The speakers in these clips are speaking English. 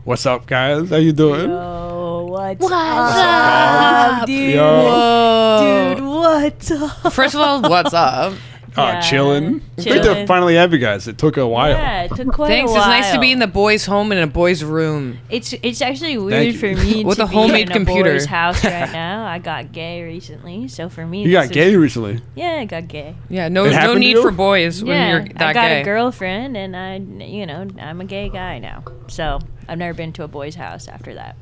What's up, guys? How you doing? Yo, what's What's up, up? dude? Yo. Dude, what's up? First of all, what's up? Yeah, Chilling. Great to chilling. finally have you guys. It took a while. Yeah, it took quite Thanks. a while. It's nice to be in the boys' home in a boys' room. It's actually weird you. for me With to a be homemade in computer. a boy's house right now. I got gay recently, so for me, You got gay recently. Yeah, I got gay. Yeah, no It happened to need you? for boys when Yeah, you're that I got gay. a girlfriend, and I'm a gay guy now. So I've never been to a boy's house after that.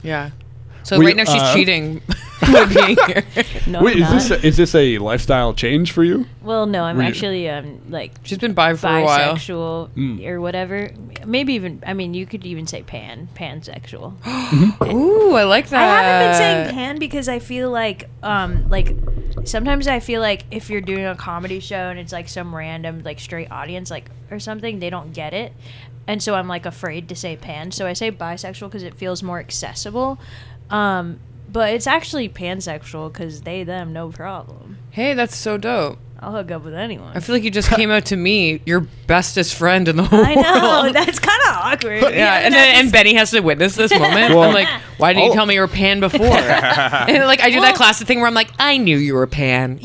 Yeah. So We, right now she's cheating by being here. No, Wait, I'm is not. this a lifestyle change for you? Well, no, I'm Were you- actually like She's been bi for a while. bisexual or whatever. Maybe even, I mean, you could even say pansexual. Ooh, I like that. I haven't been saying pan because I feel like sometimes I feel like if you're doing a comedy show and it's like some random like straight audience like or something, they don't get it. And so I'm like afraid to say pan. So I say bisexual because it feels more accessible. But it's actually pansexual because they, them, no problem. Hey, that's so dope. I'll hook up with anyone. I feel like you just came out to me, your bestest friend in the whole I know, world. that's kind of awkward. Yeah, and Benny has to witness this moment. Well- I'm like, why didn't you Oh. tell me you were pan before? And like I do that classic thing where I'm like, I knew you were pan.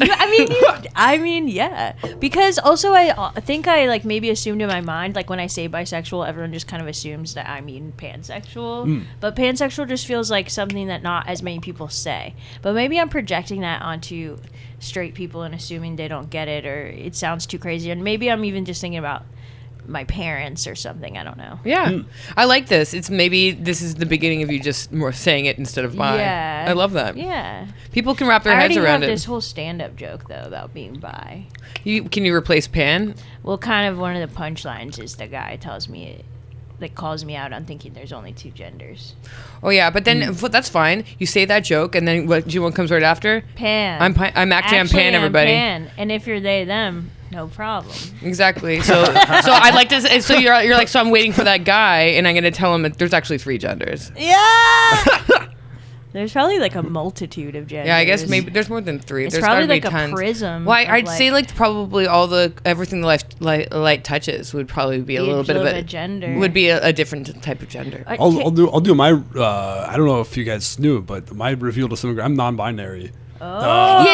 I mean, yeah. Because also, I think I like maybe assumed in my mind, like when I say bisexual, everyone just kind of assumes that I mean pansexual. But pansexual just feels like something that not as many people say. But maybe I'm projecting that onto straight people and assuming they don't get it, or it sounds too crazy. And maybe I'm even just thinking about my parents or something. I don't know. Yeah, I like this. It's maybe this is the beginning of you just more saying it instead of bi. Yeah. I love that. Yeah. People can wrap their I heads already around have it. this whole stand-up joke though about being bi. Can you replace pan? Well, kind of one of the punchlines is the guy tells me, like, calls me out on thinking there's only two genders. Oh yeah, but then that's fine. You say that joke, and then what comes right after? Pan. I'm actually pan. Everybody. Pan. And if you're they them, no problem. Exactly. So I'd like to. So you're like, so I'm waiting for that guy, and I'm gonna tell him that there's actually 3 genders. Yeah. There's probably like a multitude of genders. Yeah, I guess maybe there's more than 3. It's There's probably gotta be like a tons. prism. Well, of, I'd say like probably everything the light touches would probably be a little bit of a gender. Would be a different type of gender. I'll do my. I don't know if you guys knew, but my reveal to some degree, I'm non-binary. Oh.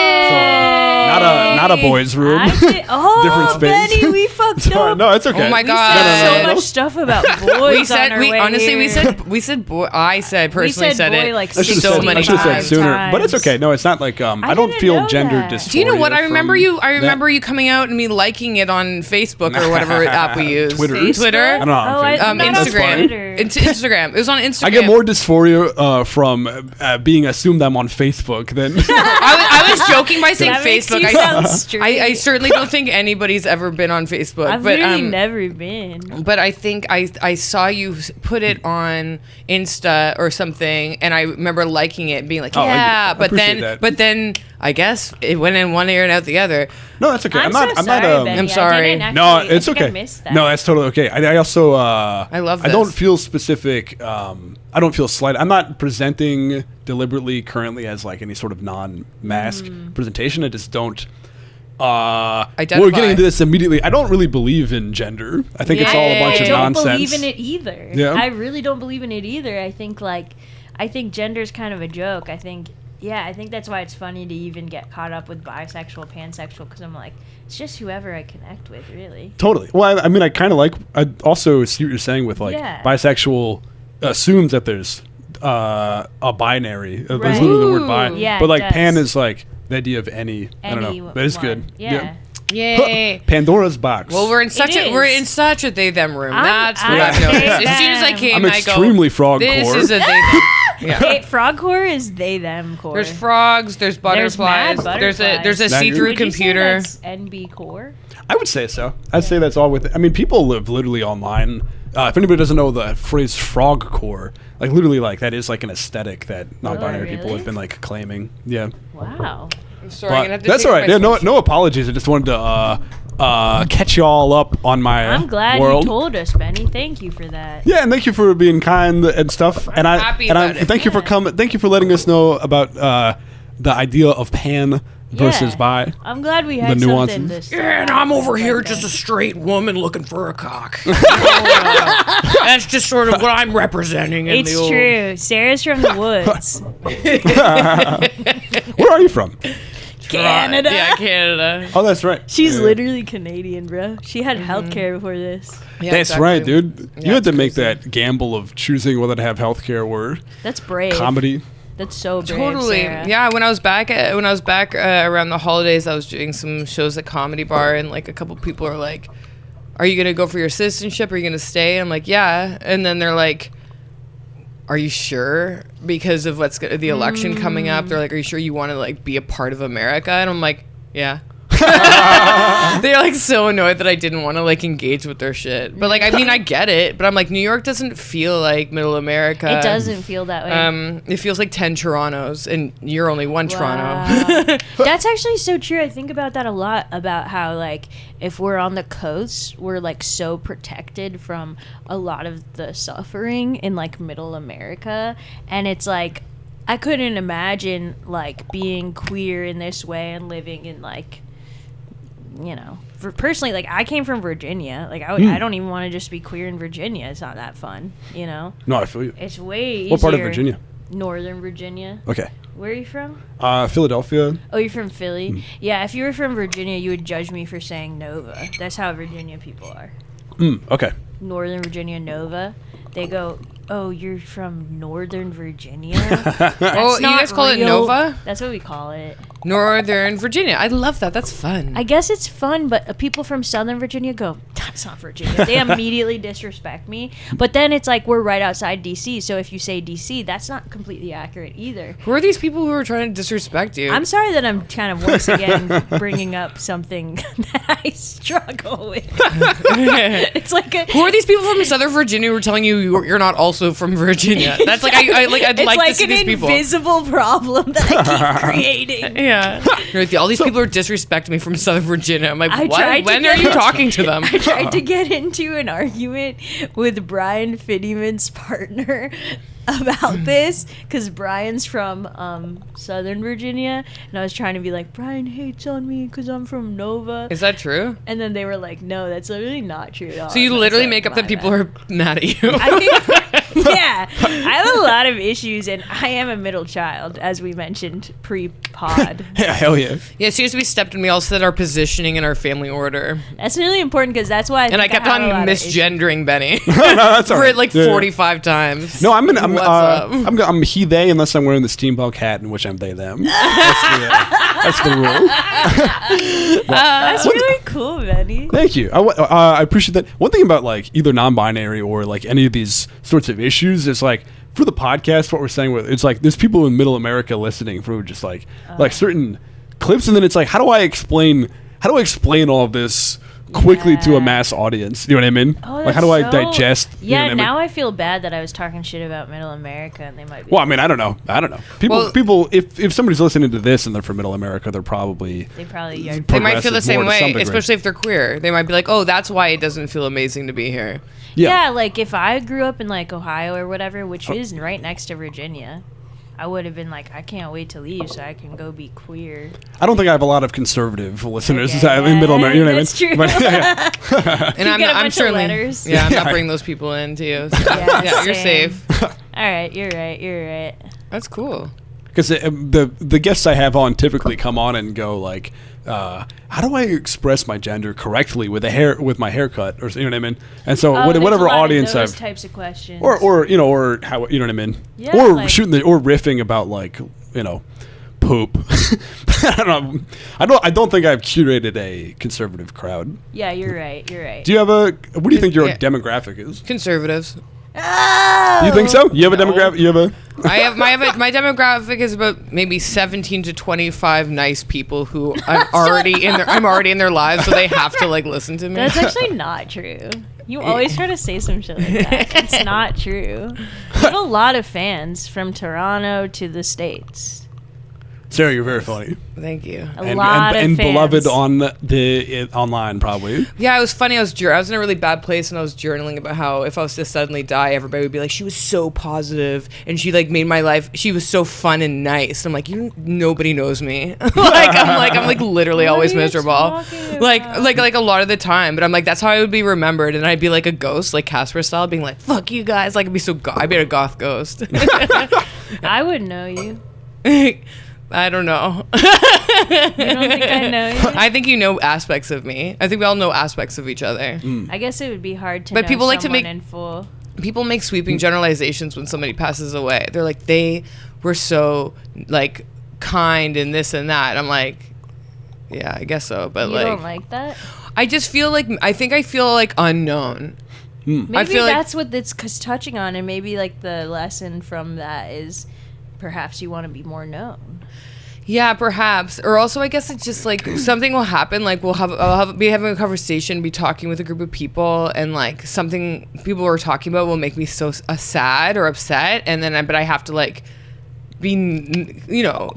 Not a boys' room. Different space. Benny, we fucked Sorry, up. no, it's okay. Oh my We God. said No. so much stuff about boys on our way here. we said boy. I personally said boy it like I should have so said, many I should have said times. sooner, but it's okay. No, it's not like I don't didn't feel know gender that. dysphoria. Do you know what? I remember from you. I that. remember you coming out and me liking it on Facebook or whatever app we use. Twitter. Twitter. I don't know. I'm not on Instagram. Twitter. It's Instagram. It was on Instagram. I get more dysphoria from being assumed I'm on Facebook than. I was joking by saying That makes Facebook. you sound straight. I certainly don't think anybody's ever been on Facebook. I've but really never been. But I think I saw you put it on Insta or something, and I remember liking it and being like, Oh, yeah. I But appreciate then, that. but then I guess it went in one ear and out the other. No, that's okay. I'm not. so I'm not. sorry, Benny. I'm sorry. No, it's I think I okay. missed that. No, that's totally okay. I also. I love I don't this. feel specific. I don't feel slight. I'm not presenting deliberately currently as like any sort of non-mask presentation. I just don't. We're Identify. getting into this immediately. I don't really believe in gender. I think it's all a bunch I of don't nonsense. believe in it either. Yeah. I really don't believe in it either. I think gender's kind of a joke. I think that's why it's funny to even get caught up with bisexual, pansexual, because I'm like, it's just whoever I connect with, really. Totally. Well, I mean, I kind of like. I also see what you're saying with like Yeah. bisexual assumes that there's a binary. There's Right. literally the word bi. Yeah, but it like does. pan is like the idea of any. I don't know. Anyone. That is good. Yeah. Yay. Pandora's box. Well, we're in such a they them room. That's what I've noticed. As soon as I came, I'm I go, extremely frog this core. is a they them. Yeah. Hey, frog core is they them core. There's frogs. There's butterflies. mad There's a butterflies. see-through Would you say computer. that's NB core. I would say so. I'd say that's all with. I mean, people live literally online. If anybody doesn't know the phrase frog core, like literally, like that is like an aesthetic that non-binary people really? have been like claiming. Yeah. Wow. I'm sorry, I'm gonna have But to that's take all right. my Yeah, no, switch. no apologies. I just wanted to catch you all up on my I'm glad world. you told us, Benny. Thank you for that. Yeah, and thank you for being kind and stuff. And happy and about it. thank you for coming. Thank you for letting us know about the idea of pan versus bi. I'm glad we had The nuances. something this Yeah, and I'm over here like just that. a straight woman looking for a cock. That's just sort of what I'm representing in It's the old... true. Sarah's from the woods. Where are you from? Canada. Yeah, Canada. Oh, that's right. She's Yeah. literally Canadian, bro. She had healthcare before this. Yeah, That's exactly. right, dude. Yeah, You had to it's make crazy. that gamble of choosing whether to have healthcare or That's brave. comedy. That's so brave, Totally. Sarah. Yeah, when I was back around the holidays, I was doing some shows at Comedy Bar, and like a couple people are like, "Are you gonna go for your citizenship? Are you gonna stay?" I'm like, "Yeah," and then they're like, "Are you sure?" Because of the election coming up, they're like, "Are you sure you want to like be a part of America?" And I'm like, "Yeah." They're like so annoyed that I didn't want to like engage with their shit. But like, I mean, I get it. But I'm like, New York doesn't feel like Middle America. It doesn't feel that way. It feels like 10 Torontos, and you're only one Toronto. Wow. That's actually so true. I think about that a lot, about how like if we're on the coast, we're like so protected from a lot of the suffering in like Middle America, and it's like I couldn't imagine like being queer in this way and living in like, you know, for personally, like I came from Virginia. Like I don't even want to just be queer in Virginia. It's not that fun, you know. No, I feel you. It's way easier. What part of Virginia? Northern Virginia. Okay. Where are you from? Philadelphia. Oh, you're from Philly? Yeah, if you were from Virginia, you would judge me for saying Nova. That's how Virginia people are. Okay. Northern Virginia, Nova. They go, oh, you're from Northern Virginia? Oh, you guys call it Nova? That's what we call it. Northern Virginia. I love that. That's fun. I guess it's fun, but people from Southern Virginia go, that's not Virginia. They immediately disrespect me. But then it's like we're right outside D.C., so if you say D.C., that's not completely accurate either. Who are these people who are trying to disrespect you? I'm sorry that I'm kind of once again bringing up something that I struggle with. It's like Who are these people from Southern Virginia who are telling you you're not also from Virginia? That's like I'd it's like like to see an these people. invisible problem that I keep creating. Yeah. You're like, all these people are disrespecting me from Southern Virginia. I'm like, I what? tried to When get- are you talking to them? I tried to get into an argument with Brian Fiddyman's partner about this because Brian's from Southern Virginia, and I was trying to be like, Brian hates on me because I'm from Nova. Is that true? And then they were like, no, that's literally not true at all. So you And I literally said, make up "My that people bad." are mad at you. I think, yeah, I have a lot of issues, and I am a middle child, as we mentioned pre-pod. Yeah, hell yeah. Yeah, as soon as we stepped in, we all said our positioning in our family order. That's really important because that's why. And I kept on misgendering Benny No, that's all for right. like Yeah, yeah. 45 times. No, I'm What's up? I'm he they unless I'm wearing the steampunk hat, in which I'm they them. That's the rule. That's really cool, Benny. Thank you. I appreciate that. One thing about like either non-binary or like any of these sorts of issues is like for the podcast, what we're saying with it's like there's people in Middle America listening for just like certain clips, and then it's like how do I explain all of this quickly to a mass audience? You know what I mean? Oh, like how do I that's so- digest? Yeah, you know what I mean? now I feel bad that I was talking shit about Middle America, and they might be. Well, I mean, I don't know. People. If somebody's listening to this and they're from Middle America, they're probably they probably They might progressive feel the same more to some way, degree. especially if they're queer. They might be like, oh, that's why it doesn't feel amazing to be here. Yeah, like if I grew up in like Ohio or whatever, which is right next to Virginia, I would have been like, I can't wait to leave so I can go be queer. I don't think I have a lot of conservative listeners Okay, in Middle America. You know what I mean? that's true. But, yeah. And get a I'm bunch of certainly, letters. yeah, I'm not Yeah. bringing those people in to you. So, Yeah, yeah, you're same. safe. All right, you're right. That's cool. Because the guests I have on typically come on and go like, how do I express my gender correctly with my haircut, or you know what I mean? And so There's whatever a lot audience of those I've types of questions. or how you know what I mean? Yeah, or like- or riffing about like poop. I don't know. I don't think I've curated a conservative crowd. Yeah, you're right. Do you have what do you think your Yeah. demographic is? Conservatives. Oh! Do you think so? You have a No. demographic? You have a My demographic is about maybe 17 to 25 nice people who I'm already in their lives, so they have to like listen to me. That's actually not true. You always try to say some shit like that. It's not true. You have a lot of fans from Toronto to the States. Sarah, you're very funny. Thank you. A lot of and fans. beloved on the online probably. Yeah, it was funny. I was in a really bad place, and I was journaling about how if I was to suddenly die, everybody would be like, "She was so positive, and she like made my life. She was so fun and nice." And I'm like, nobody knows me. I'm literally What always are you miserable. talking Like about? a lot of the time. But I'm like, that's how I would be remembered, and I'd be like a ghost, like Casper style, being like, "Fuck you guys!" Like I'd be so. I'd be a goth ghost. I wouldn't know you. I don't know. You don't think I know you? I think you know aspects of me. I think we all know aspects of each other. I guess it would be hard to But know people like to someone make- in full. People make sweeping generalizations when somebody passes away. They're like, they were so like kind and this and that. I'm like, yeah, I guess so. But You like, don't like that? I just feel like I feel like unknown. Maybe I feel like- that's what it's touching on, and maybe like the lesson from that is perhaps you want to be more known. Yeah, perhaps. Or also, I guess it's just like something will happen. Like I'll be having a conversation, be talking with a group of people, and like something people are talking about will make me so sad or upset, and then but I have to like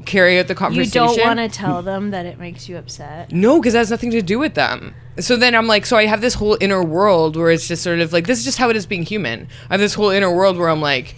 carry out the You conversation. don't want to tell them that it makes you upset. No, because it has nothing to do with them. So then I'm like, so I have this whole inner world where it's just sort of like, this is just how it is being human. I have this whole inner world where I'm like,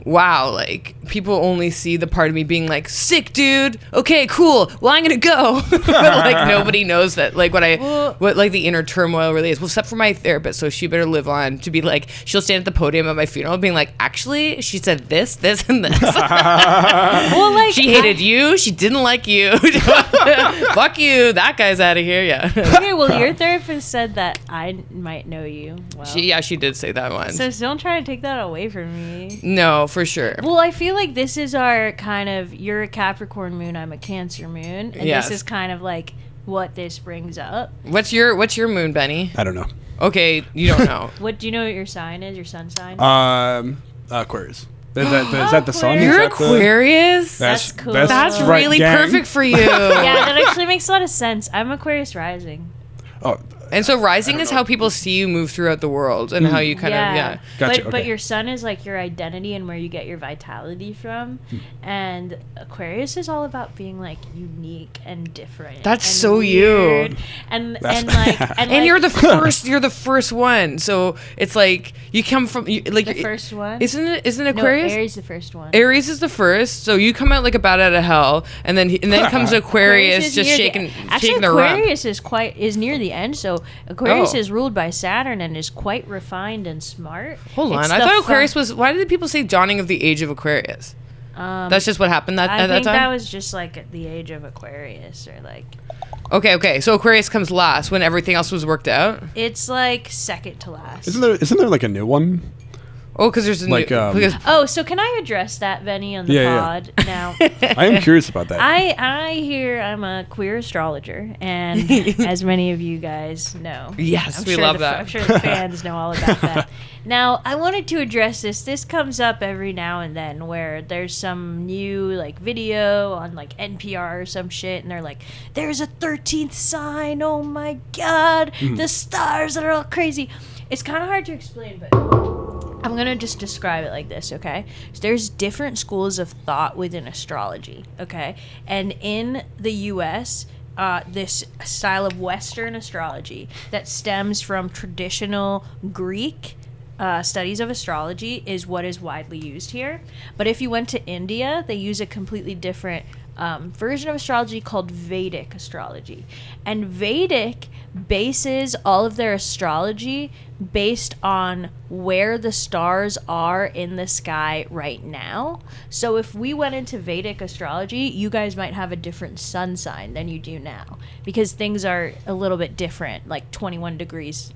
wow, like people only see the part of me being like, sick dude, okay, cool, well I'm gonna go. But like nobody knows that like what like the inner turmoil really is. Well, except for my therapist, so she better live on to be like, she'll stand at the podium at my funeral being like, actually she said this and this. Well, like She hated you, she didn't like you. Fuck you, that guy's out of here. Yeah. Okay, well, your therapist said that I might know you. Well, She did say that once. so don't try to take that away from me. No, for sure. Well, I feel like this is our kind of, you're a Capricorn moon, I'm a Cancer moon, and Yes. this is kind of like what this brings up. What's your moon, Benny? I don't know. Okay, you don't know. What do you know what your sign is? Your sun sign? Aquarius. Is that the sun? Aquarius. You're Is that the- Aquarius? That's cool. That's right, really gang. perfect for you. Yeah, that actually makes a lot of sense. I'm Aquarius rising. Oh, And so rising is how people see you move throughout the world and how you kind of, yeah. Gotcha, But okay. your sun is like your identity and where you get your vitality from. And Aquarius is all about being like unique and different. That's and so weird. you. And And you're the first one. So it's like you come from like the first one. Isn't No, Aquarius? Aries the first one. Aries is the first, so you come out like a bat out of hell, and then comes Aquarius is just near shaking actually, the rump. Aquarius is near the end, so Aquarius Oh. is ruled by Saturn and is quite refined and smart. Hold on, It's I the thought fun- Aquarius was. Why did people say dawning of the age of Aquarius? That's just what happened at I that think time. that was just like at the age of Aquarius, or like Okay. So Aquarius comes last when everything else was worked out. it's like second to last. Isn't there like a new one? Oh, because there's a Like, new, because Oh, so can I address that, Benny, on the Yeah, pod now? I am curious about that. I hear I'm a queer astrologer, and as many of you guys know, Yes, we love that. I'm sure the fans know all about that. Now, I wanted to address this. This comes up every now and then, where there's some new like video on like NPR or some shit, and they're like, "There's a 13th sign. Oh my God, the stars are all crazy." It's kind of hard to explain, but I'm going to just describe it like this, okay? So there's different schools of thought within astrology, okay? And in the US, this style of Western astrology that stems from traditional Greek studies of astrology is what is widely used here. But if you went to India, they use a completely different version of astrology called Vedic astrology. And Vedic bases all of their astrology based on where the stars are in the sky right now. So if we went into Vedic astrology, you guys might have a different sun sign than you do now, because things are a little bit different, like 21 degrees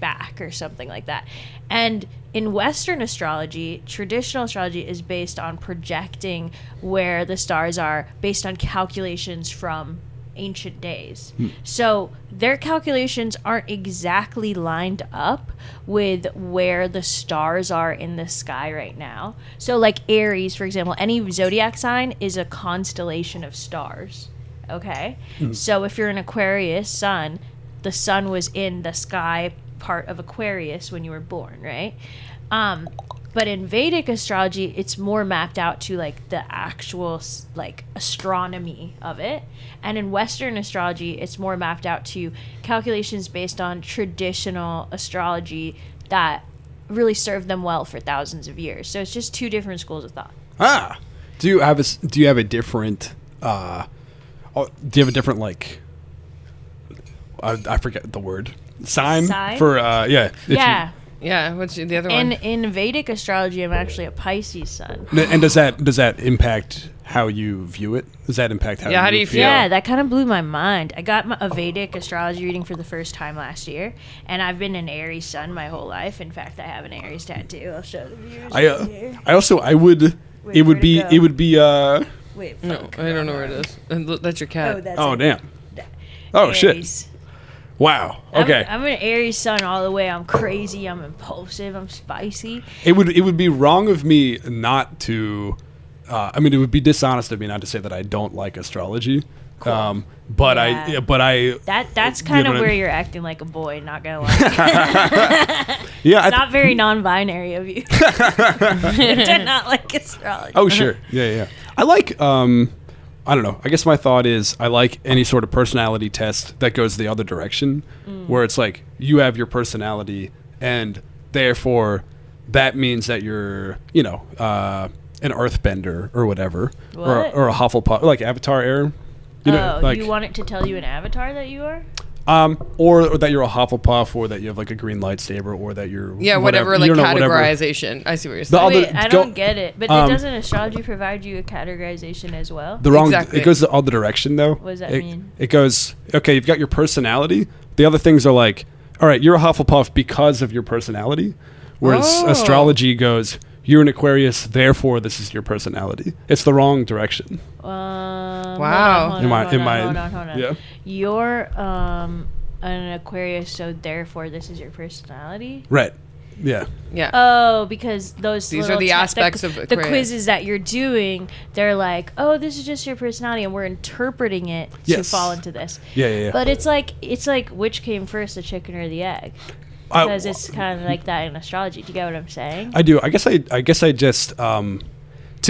back or something like that. And in Western astrology, traditional astrology is based on projecting where the stars are based on calculations from ancient days. So their calculations aren't exactly lined up with where the stars are in the sky right now. So like Aries, for example, any zodiac sign is a constellation of stars. Okay? So if you're an Aquarius sun, the sun was in the sky part of Aquarius when you were born, right? But in Vedic astrology, it's more mapped out to like the actual like astronomy of it. And in Western astrology, it's more mapped out to calculations based on traditional astrology that really served them well for thousands of years. So it's just two different schools of thought. Do you have a different like I forget the word sign? For Yeah, what's the other one? In Vedic astrology, I'm actually a Pisces sun. And does that impact how you view it? Does that impact how you feel? Yeah, that kind of blew my mind. I got a Vedic astrology reading for the first time last year, and I've been an Aries sun my whole life. In fact, I have an Aries tattoo. I'll show the viewers. It would be Wait, no, I don't know where it is. That's your cat. Damn. Oh, shit. Wow. Okay. I'm an Aries sun all the way. I'm crazy. I'm impulsive. I'm spicy. It would be wrong of me not to. It would be dishonest of me not to say that I don't like astrology. Cool. That's kind of where you're acting like a boy. Not gonna lie. Yeah. It's not very non-binary of you to not like astrology. Oh sure. Yeah. I like. I don't know. I guess my thought is I like any sort of personality test that goes the other direction, where it's like you have your personality, and therefore that means that you're, an earthbender or whatever, or a Hufflepuff, like Avatar era. You want it to tell you an avatar that you are? Or that you're a Hufflepuff, or that you have like a green lightsaber, or that you're whatever like categorization. I see what you're saying. I don't get it. But doesn't astrology provide you a categorization as well? It goes the other direction though. What does that mean? It goes, okay, you've got your personality. The other things are like, all right, you're a Hufflepuff because of your personality, whereas astrology goes, you're an Aquarius, therefore this is your personality. It's the wrong direction. Wow. Hold on. Yeah. You're an Aquarius, so therefore this is your personality? Right. Yeah. Yeah. Oh, because these are the aspects of Aquarius. The quizzes that you're doing, they're like, oh, this is just your personality, and we're interpreting it to fall into this. Yeah. But it's like which came first, the chicken or the egg? Because it's kind of like that in astrology. Do you get what I'm saying? I do. I guess I just to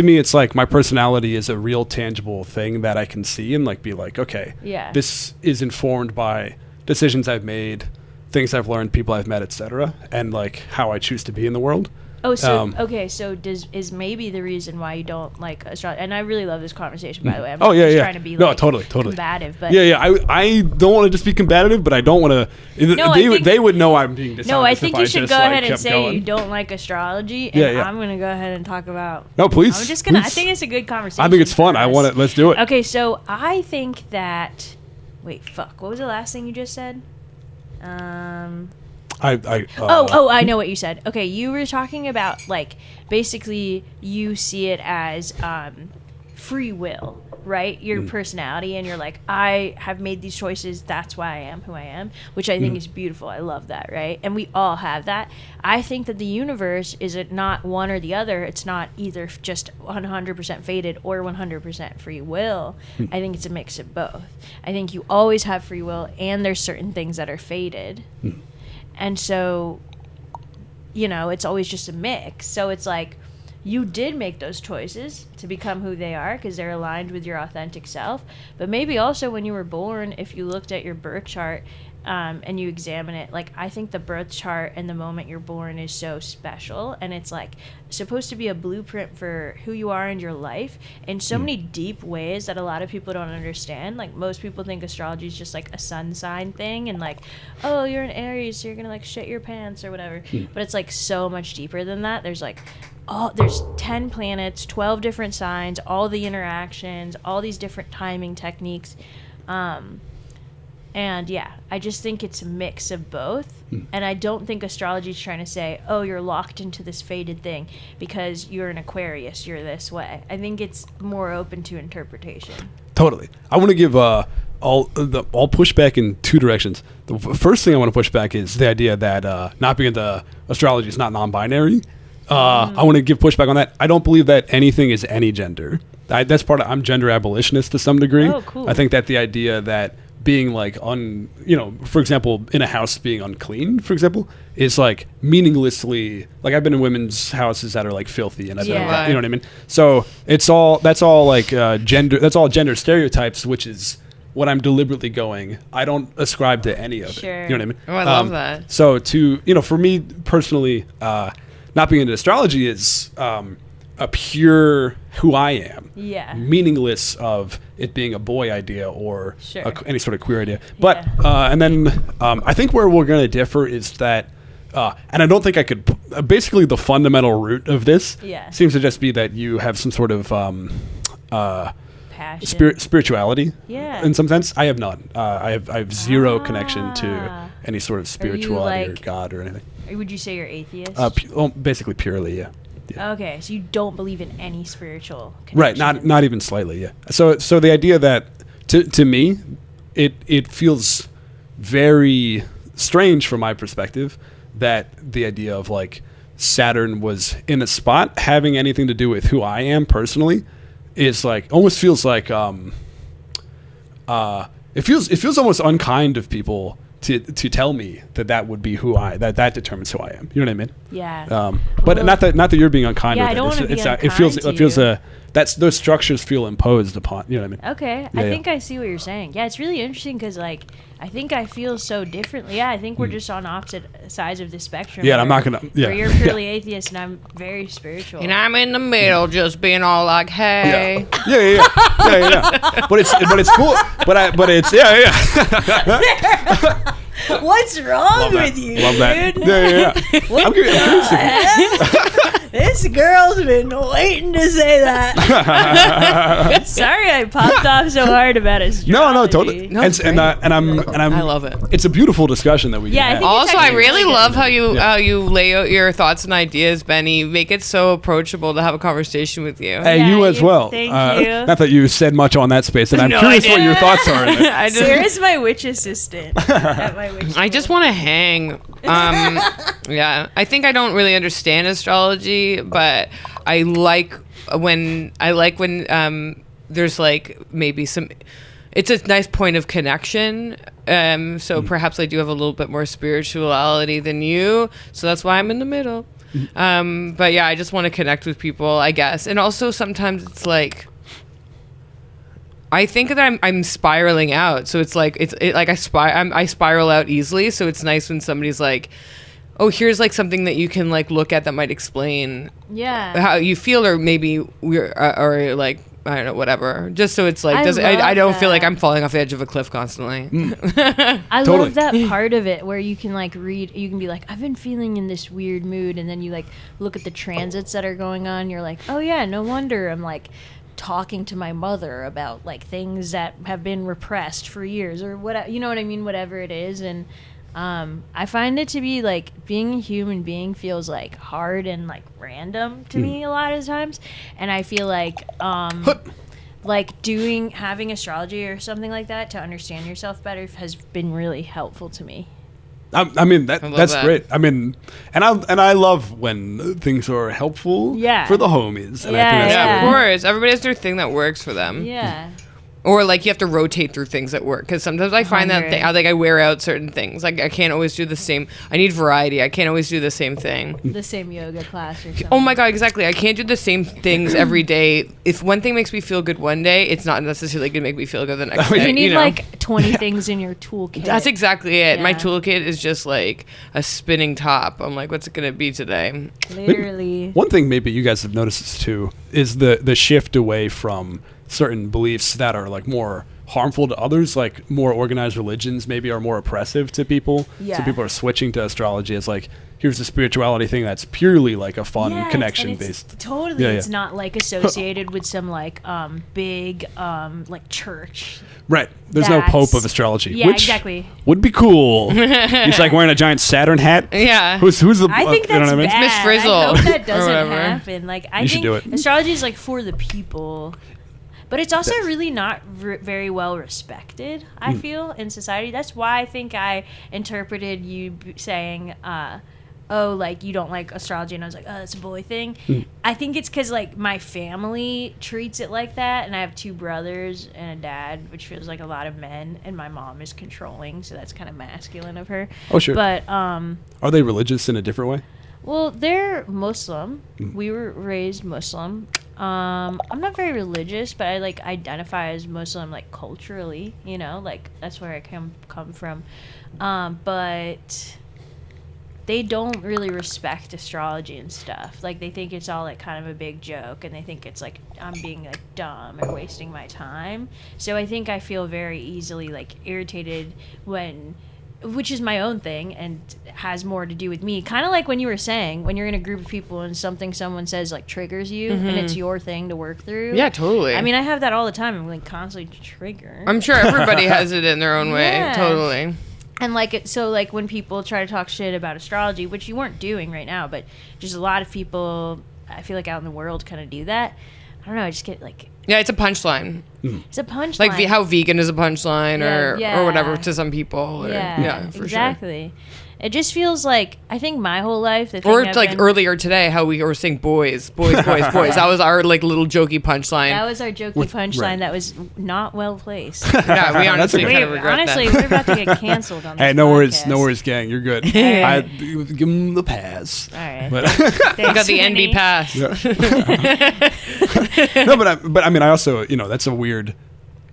me it's like my personality is a real tangible thing that I can see and like be like, okay, this is informed by decisions I've made, things I've learned, people I've met, etc., and like how I choose to be in the world. Oh, so okay. So is maybe the reason why you don't like astrology? And I really love this conversation, by the way. I'm not just trying to be totally combative, but I don't want to just be combative, but I don't want to. They would know I'm being dishonest. No, I think you should go ahead and say going. you don't like astrology, and I'm going to go ahead and talk about. No, please. I'm just gonna. I think it's a good conversation. I think it's fun. I want it. Let's do it. Okay, so I think that. Wait, fuck. What was the last thing you just said? I know what you said. Okay, you were talking about like basically you see it as free will, right? Your personality, and you're like, I have made these choices, that's why I am who I am, which I think is beautiful. I love that, right? And we all have that. I think that the universe is not one or the other. It's not either just 100% fated or 100% free will. I think it's a mix of both. I think you always have free will, and there's certain things that are fated. And so, it's always just a mix. So it's like you did make those choices to become who they are because they're aligned with your authentic self. But maybe also when you were born, if you looked at your birth chart and you examine it, like I think the birth chart and the moment you're born is so special. And it's like supposed to be a blueprint for who you are in your life in so many deep ways that a lot of people don't understand. Like most people think astrology is just like a sun sign thing and like, oh, you're an Aries, so you're gonna like shit your pants or whatever. But it's like so much deeper than that. There's like there's 10 planets, 12 different signs, all the interactions, all these different timing techniques. And yeah, I just think it's a mix of both. And I don't think astrology is trying to say, oh, you're locked into this fated thing because you're an Aquarius, you're this way. I think it's more open to interpretation. Totally. I want to give I'll push back in two directions. The first thing I want to push back is the idea that not being into astrology is not non-binary. I want to give pushback on that. I don't believe that anything is any gender. That's part of, I'm gender abolitionist to some degree. Oh, cool. I think that the idea that being like for example, in a house being unclean, for example, is like meaninglessly, like I've been in women's houses that are like filthy, and I've been, Yeah. you know what I mean? So that's all like gender stereotypes, which is what I'm deliberately going. I don't ascribe to any of it. Sure. You know what I mean? Oh, I love that. So for me personally, not being into astrology is a pure who I am. Yeah. Meaningless of it being a boy idea or Sure. any sort of queer idea. But and then I think where we're going to differ is that, and I don't think I could. Basically, the fundamental root of this seems to just be that you have some sort of passion. Spirituality. Yeah. In some sense, I have none. I have zero connection to any sort of spirituality or like- God or anything. Would you say you're atheist? Basically, purely, yeah. Okay, so you don't believe in any spiritual Right, connection. not even slightly, yeah. So the idea that to me, it feels very strange from my perspective that the idea of like Saturn was in a spot having anything to do with who I am personally is like almost feels like it feels almost unkind of people to tell me that would be that determines who I am. You know what I mean? Yeah. But Well, not that you're being unkind. Yeah, with I don't it. wanna be It feels unkind it to feels you. that's those structures feel imposed upon. You know what I mean? Okay, Yeah, I think I see what you're saying. Yeah, it's really interesting because like I think I feel so differently. Yeah, I think we're just on opposite sides of the spectrum. Yeah, and I'm where- not gonna. Yeah, Where you're purely atheist and I'm very spiritual. And I'm in the middle, just being all like, "Hey." yeah. But it's cool. But it's yeah. What's wrong with you, Love that. dude? Yeah. What I'm curious if This girl's been waiting to say that. Sorry, I popped off so hard about astrology. No, totally. No, and it's great. I'm. I love it. It's a beautiful discussion that we. Yeah, I can think have. it's Also, I actually really really love good. how you lay out your thoughts and ideas, Benny. You make it so approachable to have a conversation with you. Hey, Yeah, you as well. thank you. Not that you said much on that space, and I'm No, curious I what your didn't. thoughts are. In it. I just, Sarah's my witch assistant at my witch I just school. want to hang. Yeah, I think I don't really understand astrology, but I like when there's like maybe some. It's a nice point of connection. So perhaps I do have a little bit more spirituality than you. So that's why I'm in the middle. But yeah, I just want to connect with people, I guess. And also sometimes it's like, I think that I'm spiraling out. So it's like, I spiral out easily. So it's nice when somebody's like, oh, here's like something that you can like look at that might explain Yeah. how you feel, or maybe we're, or like, I don't know, whatever. Just so it's like, I I don't love feel like that. I'm falling off the edge of a cliff constantly. I Totally. love that part of it where you can like read, you can be like, I've been feeling in this weird mood, and then you like look at the transits that are going on. You're like, oh yeah, no wonder I'm like talking to my mother about like things that have been repressed for years or what, you know what I mean, whatever it is. And I find it to be like being a human being feels like hard and like random to me a lot of times, and I feel like like having astrology or something like that to understand yourself better has been really helpful to me. I mean love that's that. great. I mean, and I love when things are helpful. Yeah. For the homies. And I Yeah, think that's Yeah, yeah. of course. Everybody has their thing that works for them. Yeah. Or like you have to rotate through things at work, because sometimes I find that 100. I wear out certain things. Like I can't always do the same. I need variety. I can't always do the same thing. The same yoga class or something. Oh my god, exactly. I can't do the same things every day. If one thing makes me feel good one day, it's not necessarily going to make me feel good the next day. You need know? like 20 things in your toolkit. That's exactly it. My Yeah. toolkit is just like a spinning top. I'm like, what's it going to be today? Literally. One thing maybe you guys have noticed this too is the shift away from certain beliefs that are like more harmful to others, like more organized religions maybe are more oppressive to people. Yeah. So people are switching to astrology as like, here's the spirituality thing that's purely like a fun Yes, connection and it's based. Totally. Yeah, It's yeah. not like associated with some like big like church. Right. There's no That's- pope of astrology. Yeah, which exactly. would be cool. He's like wearing a giant Saturn hat. Yeah. Who's the I think you know that's what I mean? bad. Miss Frizzle I hope that or doesn't whatever. happen. Like I You should think do it. astrology is like for the people, but it's also really not very well respected. Hmm. I feel in society. That's why I think I interpreted you saying, oh, like, you don't like astrology, and I was like, oh, that's a boy thing. I think it's because, like, my family treats it like that, and I have 2 brothers and a dad, which feels like a lot of men, and my mom is controlling, so that's kind of masculine of her. Oh, sure. But are they religious in a different way? well, they're Muslim. We were raised Muslim. I'm not very religious, but I like identify as Muslim, like, culturally, you know, like, that's where I come from. But they don't really respect astrology and stuff. Like, they think it's all, like, kind of a big joke, and they think it's, like, I'm being, like, dumb or wasting my time. So I think I feel very easily, like, irritated which is my own thing and has more to do with me. Kind of like when you were saying, when you're in a group of people and someone says, like, triggers you, and it's your thing to work through. Yeah, totally. I mean, I have that all the time. I'm, like, constantly triggered. I'm sure everybody has it in their own way. Yeah. Totally. And, like, so, like, when people try to talk shit about astrology, which you weren't doing right now, but just a lot of people, I feel like, out in the world kind of do that. I don't know, I just get, like... Yeah, it's a punchline. It's a punchline. Like how vegan is a punchline or whatever to some people. Yeah, for exactly. Sure. It just feels like, I think my whole life... Or like earlier today, how we were saying boys. That was our, like, little jokey punchline. That was our jokey punchline that was not well placed. Yeah, we honestly kind of regret honestly, that. we're about to get canceled on this Hey, no worries, gang. You're good. Right. I give them the pass. All right. But I got the NB pass. No, but I mean, I also, you know, that's a weird...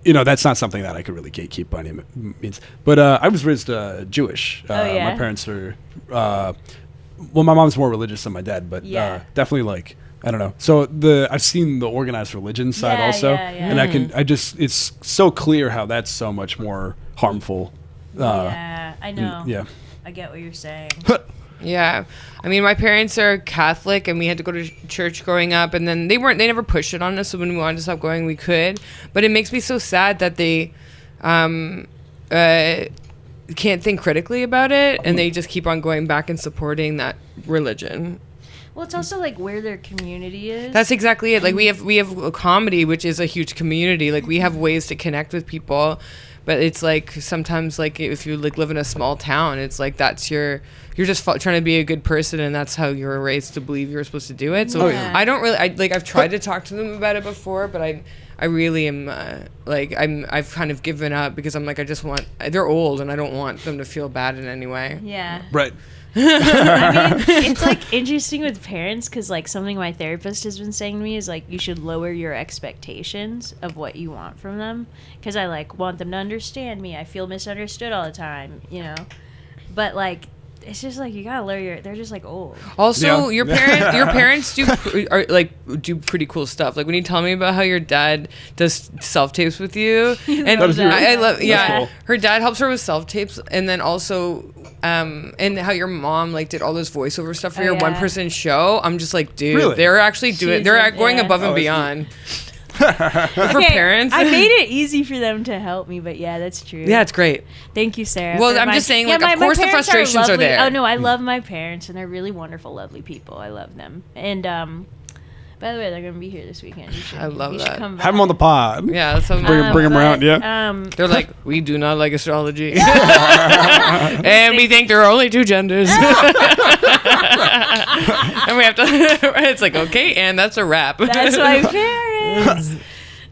You know, that's not something that I could really gatekeep by any means. But I was raised Jewish. Yeah? My parents are... well, my mom's more religious than my dad, but definitely, like, I don't know. So I've seen the organized religion side also. And it's so clear how that's so much more harmful. Yeah, I know. Yeah. I get what you're saying. Yeah. I mean, my parents are Catholic, and we had to go to church growing up, and then they never pushed it on us, so when we wanted to stop going, we could. But it makes me so sad that they can't think critically about it, and they just keep on going back and supporting that religion. Well, it's also, like, where their community is. That's exactly it. Like, we have a comedy, which is a huge community. Like, we have ways to connect with people. But it's like sometimes, like, if you, like, live in a small town, it's like you're just trying to be a good person, and that's how you're raised to believe you're supposed to do it. So I don't really, I've tried to talk to them about it before, but I really am I've kind of given up because I'm like, they're old and I don't want them to feel bad in any way. Yeah. Right. I mean, it's, like, interesting with parents because, like, something my therapist has been saying to me is, like, you should lower your expectations of what you want from them because I, like, want them to understand me. I feel misunderstood all the time, you know? But, like, it's just, like, you gotta lower they're just, like, old. Also, your parents do pretty cool stuff. Like, when you tell me about how your dad does self-tapes with you, and I love, cool. Her dad helps her with self-tapes, and then also, and how your mom, like, did all this voiceover stuff for your one-person show. I'm just like, dude, really? They're actually going above and beyond. For parents. I made it easy for them to help me, but yeah, that's true. Yeah, it's great. Thank you, Sarah. Well, I'm just saying, like, of course the frustrations are there. Oh, no, I love my parents, and they're really wonderful, lovely people. I love them. And, by the way, they're going to be here this weekend. I love that. Come back. Have them on the pod. Yeah, that's something. Bring them around, yeah. They're like, we do not like astrology. And we think there are only 2 genders. And we have to, it's like, okay, and that's a wrap. That's my parents.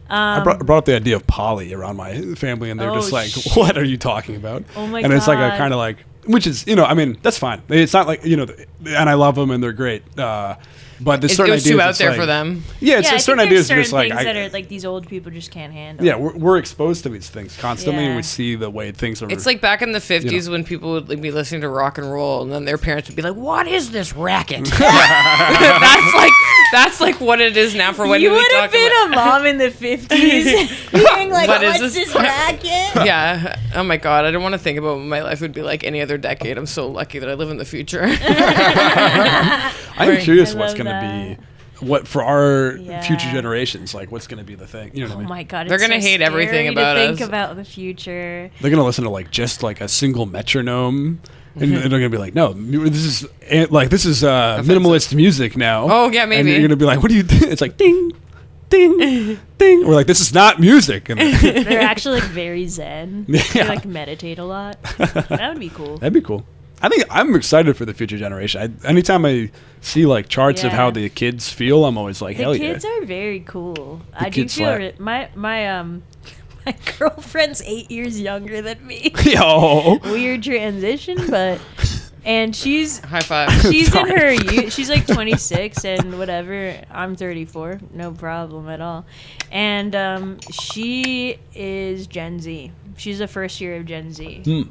I brought up the idea of poly around my family, and they're just like, what are you talking about? Oh, my God. God. It's like a kind of like, which is, you know, I mean, that's fine. It's not like, you know, and I love them, and they're great. But there's certain ideas too out there like, for them. Yeah, it's certain ideas are just like things that are like these old people just can't handle. Yeah, we're exposed to these things constantly, and we see the way things are. It's like back in the 50s when people would, like, be listening to rock and roll, and then their parents would be like, "What is this racket?" that's like what it is now for when you would have been a mom in the 50s, being like, "What's this racket?" Yeah. Oh my God, I don't want to think about what my life would be like any other decade. I'm so lucky that I live in the future. I'm curious what's going to be, what for our future generations, like what's going to be the thing. You know what I mean? Oh my God, they're going to hate everything about us. Think about the future. They're going to listen to like just like a single metronome. And they're gonna be like, no, this is minimalist music now. Oh yeah, maybe. And you're gonna be like, what do you? It's like ding, ding, ding. We're like, this is not music. And they're actually like very zen. They like meditate a lot. That would be cool. That'd be cool. I think I'm excited for the future generation. Anytime I see like charts of how the kids feel, I'm always like, hell yeah. The kids are very cool. I do kids feel my girlfriend's 8 years younger than me. Yo. Weird transition, but and she's High five. she's in her youth. She's like 26 and whatever. I'm 34. No problem at all. And she is Gen Z. She's the first year of Gen Z.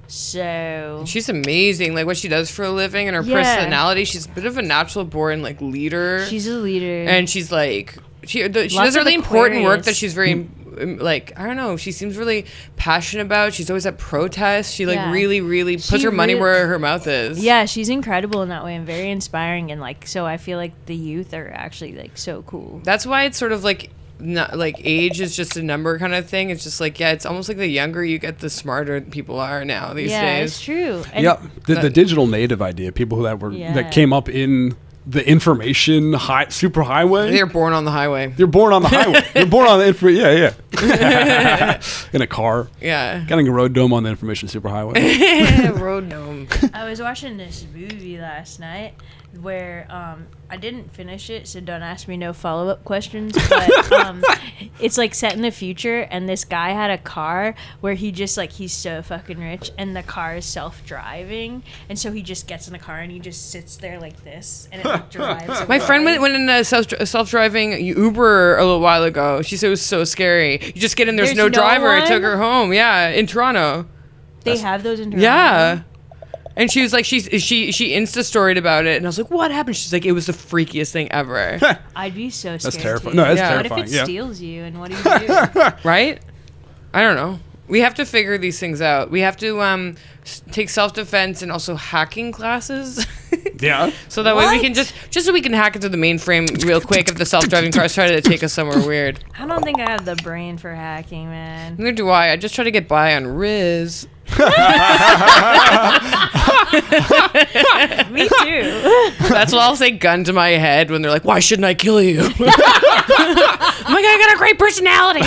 So She's amazing, like what she does for a living and her personality. She's a bit of a natural born like leader. She's a leader, and she's like she does really important work that she's very like, I don't know, she seems really passionate about. She's always at protests. She like really puts her money where her mouth is. Yeah, she's incredible in that way and very inspiring, and like so I feel like the youth are actually like so cool. That's why it's sort of like not like age is just a number kind of thing. It's just like, yeah, it's almost like the younger you get, the smarter people are now these days. Yeah, it's true. And the digital native idea, people that came up in the information super highway. They're born on the highway. They're born on the highway. They're born on the in a car. Yeah. Getting a road dome on the information superhighway. Road dome. I was watching this movie last night where I didn't finish it, so don't ask me no follow-up questions, but it's like set in the future, and this guy had a car where he just like, he's so fucking rich, and the car is self-driving, and so he just gets in the car and he just sits there like this, and it like drives. My friend went in a self-driving Uber a little while ago. She said it was so scary. You just get in, there's no driver. one? I took her home. Yeah, in Toronto. They have those in Toronto? Yeah. And she was like, she Insta-storied about it, and I was like, what happened? She's like, it was the freakiest thing ever. I'd be so scared. That's terrifying. Too. No, that's What terrifying. if it steals you, and what do you do? Right? I don't know. We have to figure these things out. We have to take self-defense and also hacking classes. Yeah. So that way we can just so we can hack into the mainframe real quick if the self-driving cars try to take us somewhere weird. I don't think I have the brain for hacking, man. Neither do I. I just try to get by on Riz. Me too. That's what I'll say, gun to my head, when they're like, why shouldn't I kill you? I'm like, I got a great personality.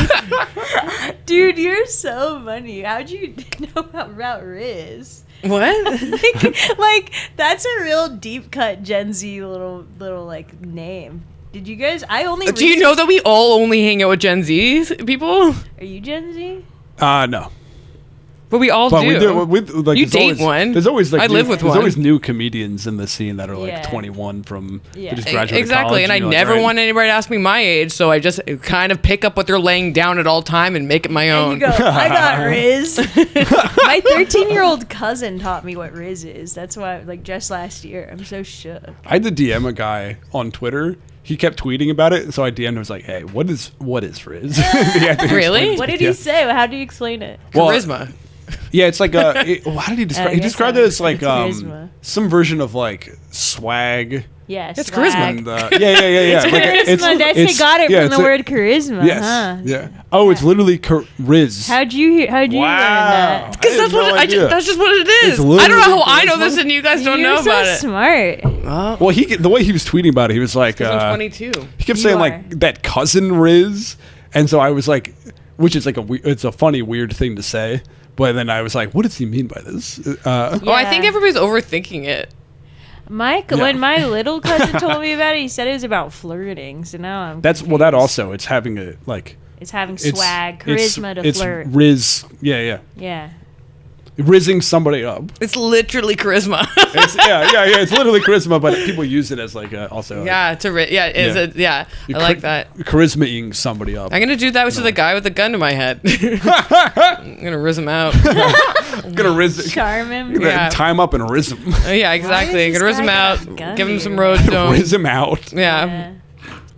Dude, you're so funny. How'd you know about Riz? What? like that's a real deep cut Gen Z little like name. Did you guys? I only. Do you know that we all only hang out with Gen Z people? Are you Gen Z? No. But we all do. We do. Like, you date one. There's always like I live with one. There's always new comedians in the scene that are like 21 from they just graduated exactly. college, And I never want anybody to ask me my age, so I just kind of pick up what they're laying down at all time and make it my own. And you go, I got Riz. My 13-year-old cousin taught me what Riz is. That's why, like, just last year. I'm so shook. I had to DM a guy on Twitter. He kept tweeting about it, so I DM'd him. I was like, "Hey, what is Riz?" Really? What did he say? How do you explain it? Charisma. Yeah, it's like how did he describe? He described it as like some version of like swag. Yes, it's charisma. And, yeah. It's charisma. They got it from the word charisma. Yes. Huh? Yeah. Oh, it's literally Riz. How'd you learn that? Because that's just what it is. I don't know how I know this and you guys don't know about it. Smart. Well, the way he was tweeting about it, he was like, I'm 22. He kept saying like that cousin Riz, and so I was like, which is like it's a funny weird thing to say. But then I was like, what does he mean by this? I think everybody's overthinking it. When my little cousin told me about it, he said it was about flirting. So now I'm confused. That also, it's having a like. It's having swag, charisma to flirt. It's Riz, yeah. Rizzing somebody up. It's literally charisma. It's literally charisma, but people use it as like also. I like that. Charisma-ing somebody up. I'm gonna do that with the guy with the gun to my head. I'm gonna rizz him out. I'm gonna charm him. Tie him up and rizz him. Yeah, exactly. I'm gonna rizz him out. Give him some road dome. Rizz him out. Yeah.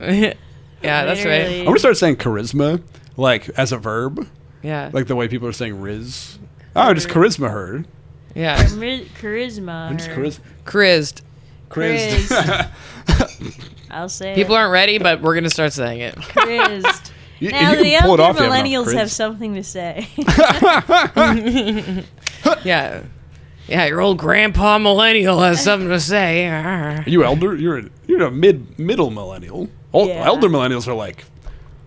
Yeah, that's right. I'm gonna start saying charisma like as a verb. Yeah. Like the way people are saying Riz. Oh, just charisma her. Yeah. Charisma. I'm just Crizzed. I'll say people aren't ready, but we're gonna start saying it. Crizzed. Now the younger millennials have something to say. Yeah, your old grandpa millennial has something to say. Are you elder? You're a middle millennial. Elder millennials are like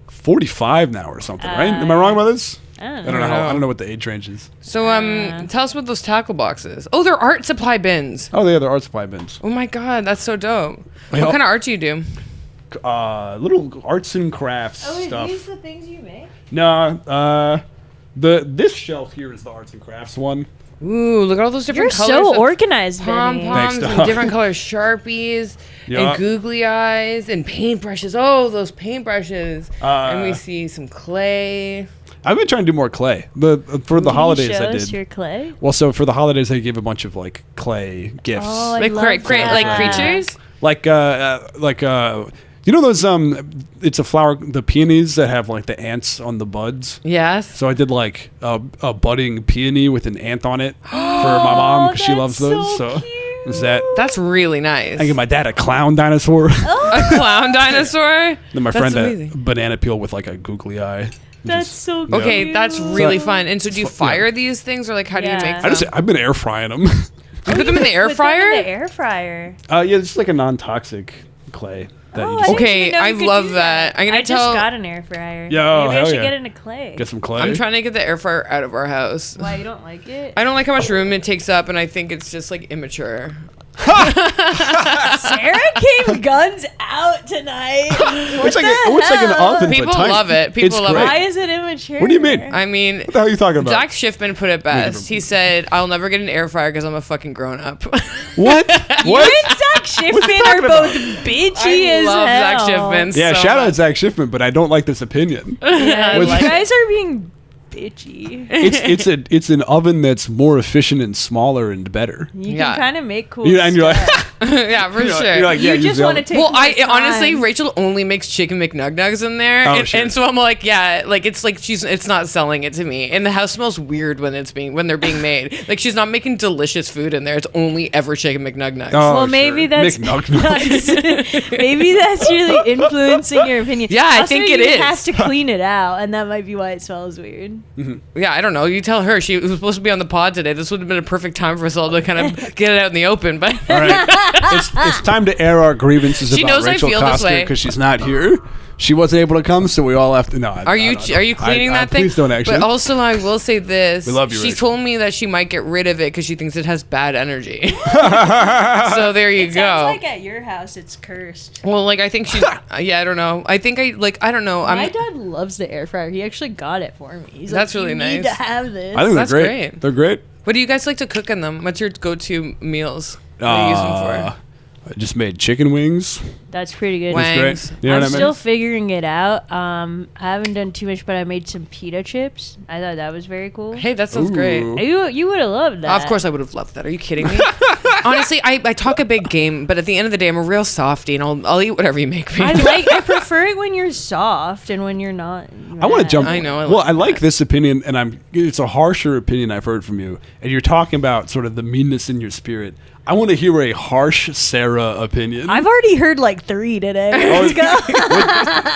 45 now or something, right? Am I wrong about this? I don't know. I don't know what the age range is. So tell us about those tackle boxes. Oh, they're art supply bins. Oh, they're art supply bins. Oh my god, that's so dope. Wait, what kind of art do you do? Little arts and crafts stuff. Are these the things you make? No, this shelf here is the arts and crafts one. Ooh, look at all those different You're colors. so organized, Benny. Pom-poms Thanks, and dog. different color Sharpies and googly eyes and paintbrushes. Oh, those paintbrushes. And we see some clay. I've been trying to do more clay. For the holidays Can you I show us did. your clay? Well, so for the holidays I gave a bunch of like clay gifts. Oh, I Like love like that. creatures? You know those it's a flower, the peonies that have like the ants on the buds. Yes. So I did like a budding peony with an ant on it for my mom because she loves those. So is that? That's really nice. I gave my dad a clown dinosaur. A clown dinosaur? Then my That's friend amazing. a banana peel with like a googly eye. That's so cute. Okay, that's really fun. And so do you fire these things or like how do you Yeah. make I them? I've been air frying them. You put them in the air Put them in fryer? the air fryer. Yeah, it's like a non-toxic clay that you I just didn't Okay, even know I you could love do that. I'm gonna I tell- just got an air fryer. Yo, Maybe I hell should yeah. get into clay. get some clay. I'm trying to get the air fryer out of our house. Why, you don't like it? I don't like how much room it takes up and I think it's just like immature. Sarah came guns out tonight. It's like an oven. but People tiny. love it. People It's love great. it. Why is it immature? What do you mean? I mean, What the hell are you talking about? Zach Schiffman put it best. He said, I'll never get an air fryer because I'm a fucking grown up. What? You What? and Zach Schiffman are talking both bitchy I as love Zach hell. Schiffman. Yeah, so shout out much. Zach Schiffman, but I don't like this opinion. Yeah, Was- you guys are being bitchy. It's an oven that's more efficient and smaller and better. You Yeah. can kind of make cool And you're stuff. like, Yeah, for sure. you're like, yeah, you use just the want to oven. take Well, more honestly, time. Rachel only makes chicken McNuggets in there, Oh, and, sure. and so I'm like, yeah, like it's like it's not selling it to me, and the house smells weird when they're being made. Like she's not making delicious food in there. It's only ever chicken McNuggets. Oh, Well, maybe sure. that's McNuggets. maybe that's really influencing your opinion. Yeah, I Also, think it you is. have to clean it out, and that might be why it smells weird. Yeah, I don't know. You tell her she was supposed to be on the pod today. This would have been a perfect time for us all to kind of get it out in the open, but. All right, it's time to air our grievances She about knows I Rachel feel this Coster way. because she's not here. She wasn't able to come, so we all have to. No, Are you cleaning that thing? Please don't actually. But also, I will say this: We love you, she Rachel. told me that she might get rid of it because she thinks it has bad energy. So there you It go. sounds like at your house it's cursed. Well, like I think she's. Yeah, I don't know. I think I don't know. My dad loves the air fryer. He actually got it for me. He's That's like, really you need nice. to have this. I think That's they're great. great. They're great. What do you guys like to cook in them? What's your go-to meals? What do you use them for? I just made chicken wings. That's pretty good. Wang. It's Thanks. great. You know I'm what I mean? still figuring it out. I haven't done too much, but I made some pita chips. I thought that was very cool. Hey, that sounds Ooh. great. You would have loved that. Of course, I would have loved that. Are you kidding me? Honestly, I talk a big game, but at the end of the day, I'm a real softie, and I'll eat whatever you make me. I prefer it when you're soft and when you're not. I want to jump. I know, I well, like I like that. this opinion, and it's a harsher opinion I've heard from you. And you're talking about sort of the meanness in your spirit. I want to hear a harsh Sarah opinion. I've already heard like 3 today. Let's go.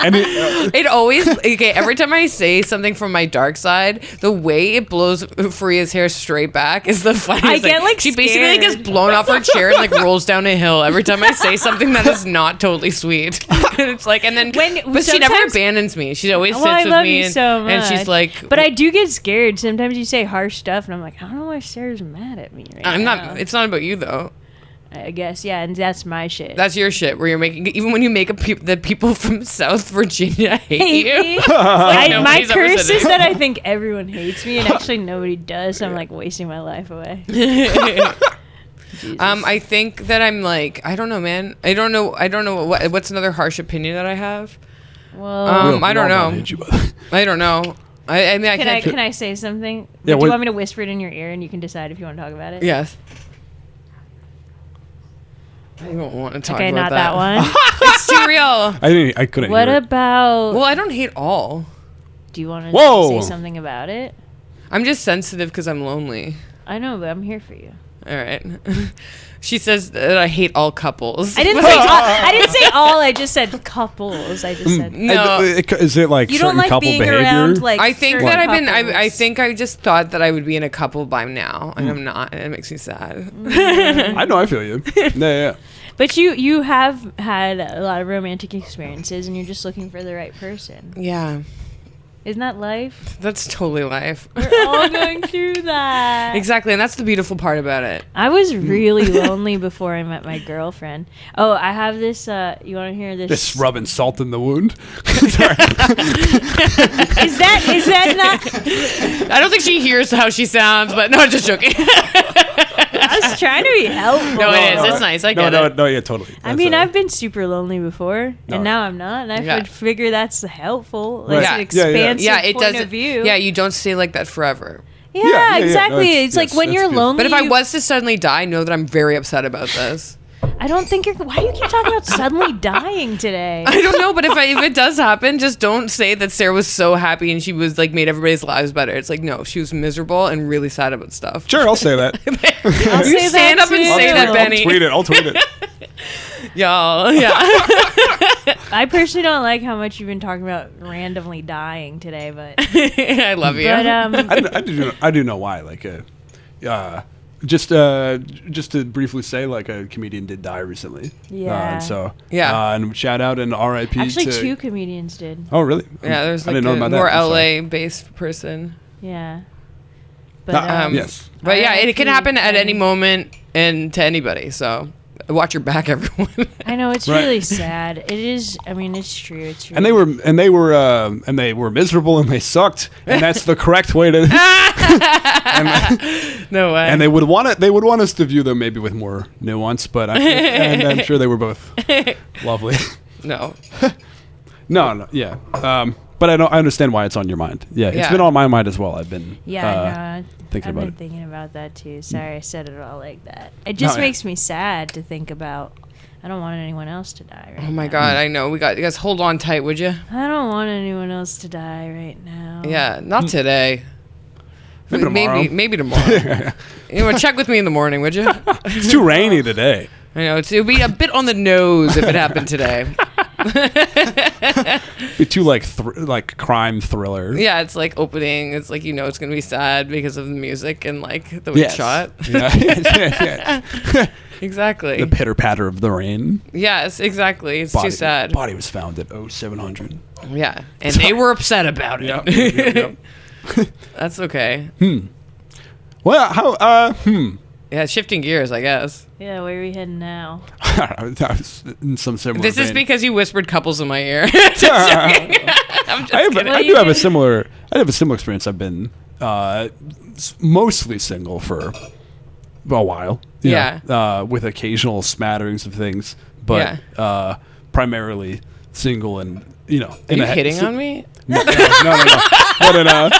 and it, It always okay. Every time I say something from my dark side, the way it blows Fareeha's hair straight back is the funniest. I get, thing. like, she basically scared. gets blown off her chair and like rolls down a hill every time I say something that is not totally sweet. It's like, and then but she never sometimes- abandons me. She always Well, sits I with love me you and, so much. and she's like, But I do get scared. Sometimes you say harsh stuff, and I'm like, I don't know why Sarah's mad at me right I'm now. not. It's not about you though. I guess, yeah, and that's my shit. That's your shit. Where you're making even when you make the people from South Virginia hate you. me. My nobody's ever curse said is it. that I think everyone hates me, and actually nobody does. So I'm like wasting my life away. Jesus. I think that I'm like I don't know, man. I don't know what's another harsh opinion that I have. Well, I don't know. hate you, by the way. I don't know. I mean, I can I can't. can I say something? Yeah, Do what- you want me to whisper it in your ear, and you can decide if you want to talk about it? Yes. I don't want to talk Okay, about not that one. It's too real. I couldn't What hear it. about? Well, I don't hate all. Do you want to Whoa. say something about it? I'm just sensitive because I'm lonely. I know, but I'm here for you. All right. She says that I hate all couples. I didn't say all. I didn't say all. I just said couples. I just said. No. Is it like You certain don't like couple being behavior? around like. I think certain that I've been. couples. I think I just thought that I would be in a couple by now, and I'm not, and it makes me sad. I know. I feel you. Yeah. But you have had a lot of romantic experiences, and you're just looking for the right person. Yeah. Isn't that life? That's totally life. We're all going through that. Exactly, and that's the beautiful part about it. I was really lonely before I met my girlfriend. Oh, I have this. You want to hear this? Just rubbing salt in the wound. Is that not? I don't think she hears how she sounds, but no, I'm just joking. I was trying to be helpful. No, it is. It's nice. I get it. No, yeah, totally. I mean, I've been super lonely before, No. and now I'm not, and I would figure that's helpful. Like, Right. it's an expansive Yeah, it point does. of view. Yeah, you don't stay like that forever. Yeah, yeah, exactly. no, it's like yes, when that's you're good. lonely. But if I was to suddenly die, know that I'm very upset about this. I don't think you're. Why do you keep talking about suddenly dying today? I don't know, but if it does happen, just don't say that Sarah was so happy and she was like made everybody's lives better. It's like, no, she was miserable and really sad about stuff. Sure, I'll say that. I'll You say stand that up and too. say that, Benny. I'll tweet it. Y'all, yeah. I personally don't like how much you've been talking about randomly dying today, but I love you. but I do know why. Like, just to briefly say, like, a comedian did die recently. Yeah. And so Yeah. and shout out and R.I.P. actually to 2 comedians did. Oh, really? Yeah, there's I like didn't know a about that. more I'm sorry. LA based person. Yeah. But Yes. But yeah, it can R.I.P. happen at any moment and to anybody. So watch your back, everyone. I know it's Right. really sad. It is. I mean, it's true. It's true. And they were miserable and they sucked, and that's the correct way to. No way. And they would want us to view them maybe with more nuance, but I'm sure they were both lovely. No. No, yeah. But I understand why it's on your mind. Yeah, it's Yeah. been on my mind as well. I've been Yeah, thinking I've about been it. thinking about that too. Sorry, I said it all like that. It just No, makes me sad to think about. I don't want anyone else to die right Oh my now. God, I know. You guys hold on tight, would you? I don't want anyone else to die right now. Yeah, not today. Maybe tomorrow. Maybe tomorrow. You know, check with me in the morning, would you? It's too rainy today. I know it would be a bit on the nose if it happened today. Be too like crime thriller. Yeah, it's like opening. It's like it's gonna be sad because of the music and like the way it's shot. Yeah. Yeah. Exactly. The pitter patter of the rain. Yes, exactly. It's too sad. Body was found at 0700. Yeah, and they were upset about it. Yep. That's okay. Well, how? Yeah, shifting gears, I guess. Yeah, where are we heading now? I was in some similar. This is vein. because you whispered couples in my ear. Just joking. I'm just kidding. I do have a similar. I have a similar experience. I've been mostly single for a while. you know, with occasional smatterings of things, but primarily single and Are you hitting on me? No. No.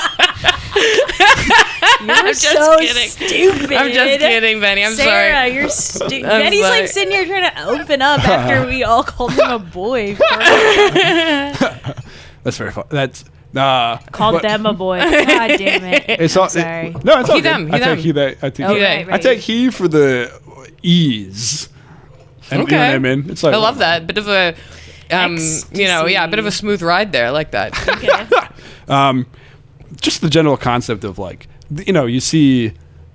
You're just so kidding. stupid. I'm just kidding, Benny. I'm Sarah, sorry. you're stupid. I'm Benny's sorry. like sitting here trying to open up after we all called him a boy. That's very fun. That's Called them a boy. God damn it. It's all, sorry. No, it's all He, good. them, he, I take them. he. They. I take Oh, he. right, I take he for the ease. And Okay. You know what I mean? It's like I love that. Bit of a, Ecstasy. a bit of a smooth ride there. I like that. Okay. Just the general concept of like, you see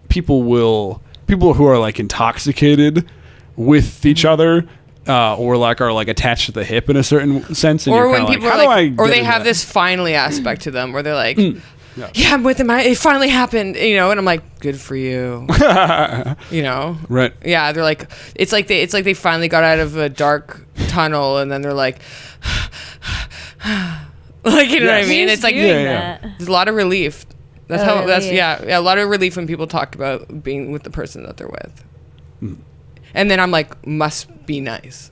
people who are like intoxicated with each other, or like are like attached to the hip in a certain sense. And Or you're when kinda people like, are how do I like, or get they into have that? this finally aspect to them where they're like, Yeah. I'm with him. It finally happened, and I'm like, good for you. Right. Yeah, they're like, it's like they finally got out of a dark tunnel, and then they're like, like you know what I mean? Who's It's like doing Yeah. that? there's a lot of relief. That's Oh, how. relief. That's a lot of relief when people talk about being with the person that they're with. And then I'm like, must be nice.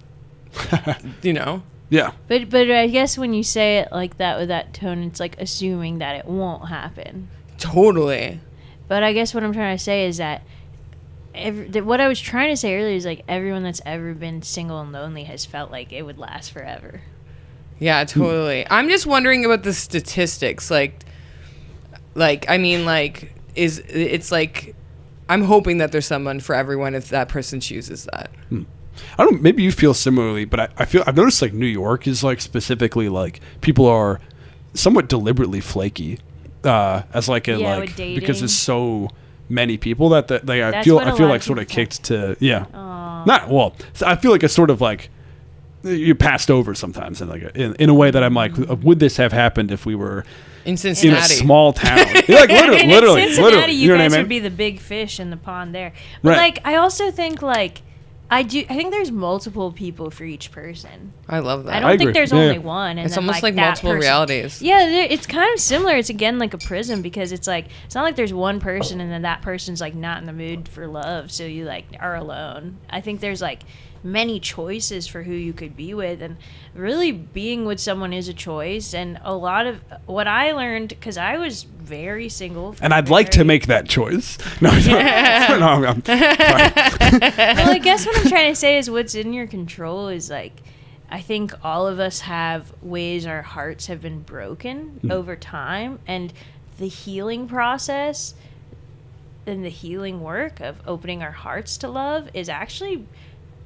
Yeah. But I guess when you say it like that with that tone, it's like assuming that it won't happen. Totally. But I guess what I'm trying to say is that what I was trying to say earlier is like everyone that's ever been single and lonely has felt like it would last forever. Yeah, totally. I'm just wondering about the statistics. It's like, I'm hoping that there's someone for everyone if that person chooses that. I don't. Maybe you feel similarly, but I've noticed like New York is like specifically like people are somewhat deliberately flaky, as like with because dating. there's so many people that I That's feel what a lot like of sort of people kicked to yeah. Aw. Not well. I feel like it's sort of like you passed over sometimes in like in a way that I'm like, would this have happened if we were in in a Cincinnati. small town. You're like I mean, literally, in Cincinnati, literally. you You know what I guys mean? would be the big fish in the pond there. But Right. like, I also think like I think there's multiple people for each person. I love that. I don't agree. think there's Yeah. only one. And It's then, almost like that multiple person- realities. Yeah, it's kind of similar. It's again like a prism because it's like it's not like there's one person and then that person's like not in the mood for love, so you like are alone. I think there's like many choices for who you could be with, and really being with someone is a choice. And a lot of what I learned, because I was very single, And I'd like to make that choice. No, no, I'm sorry. well, I guess what I'm trying to say is what's in your control is like, I think all of us have ways our hearts have been broken over time, and the healing process and the healing work of opening our hearts to love is actually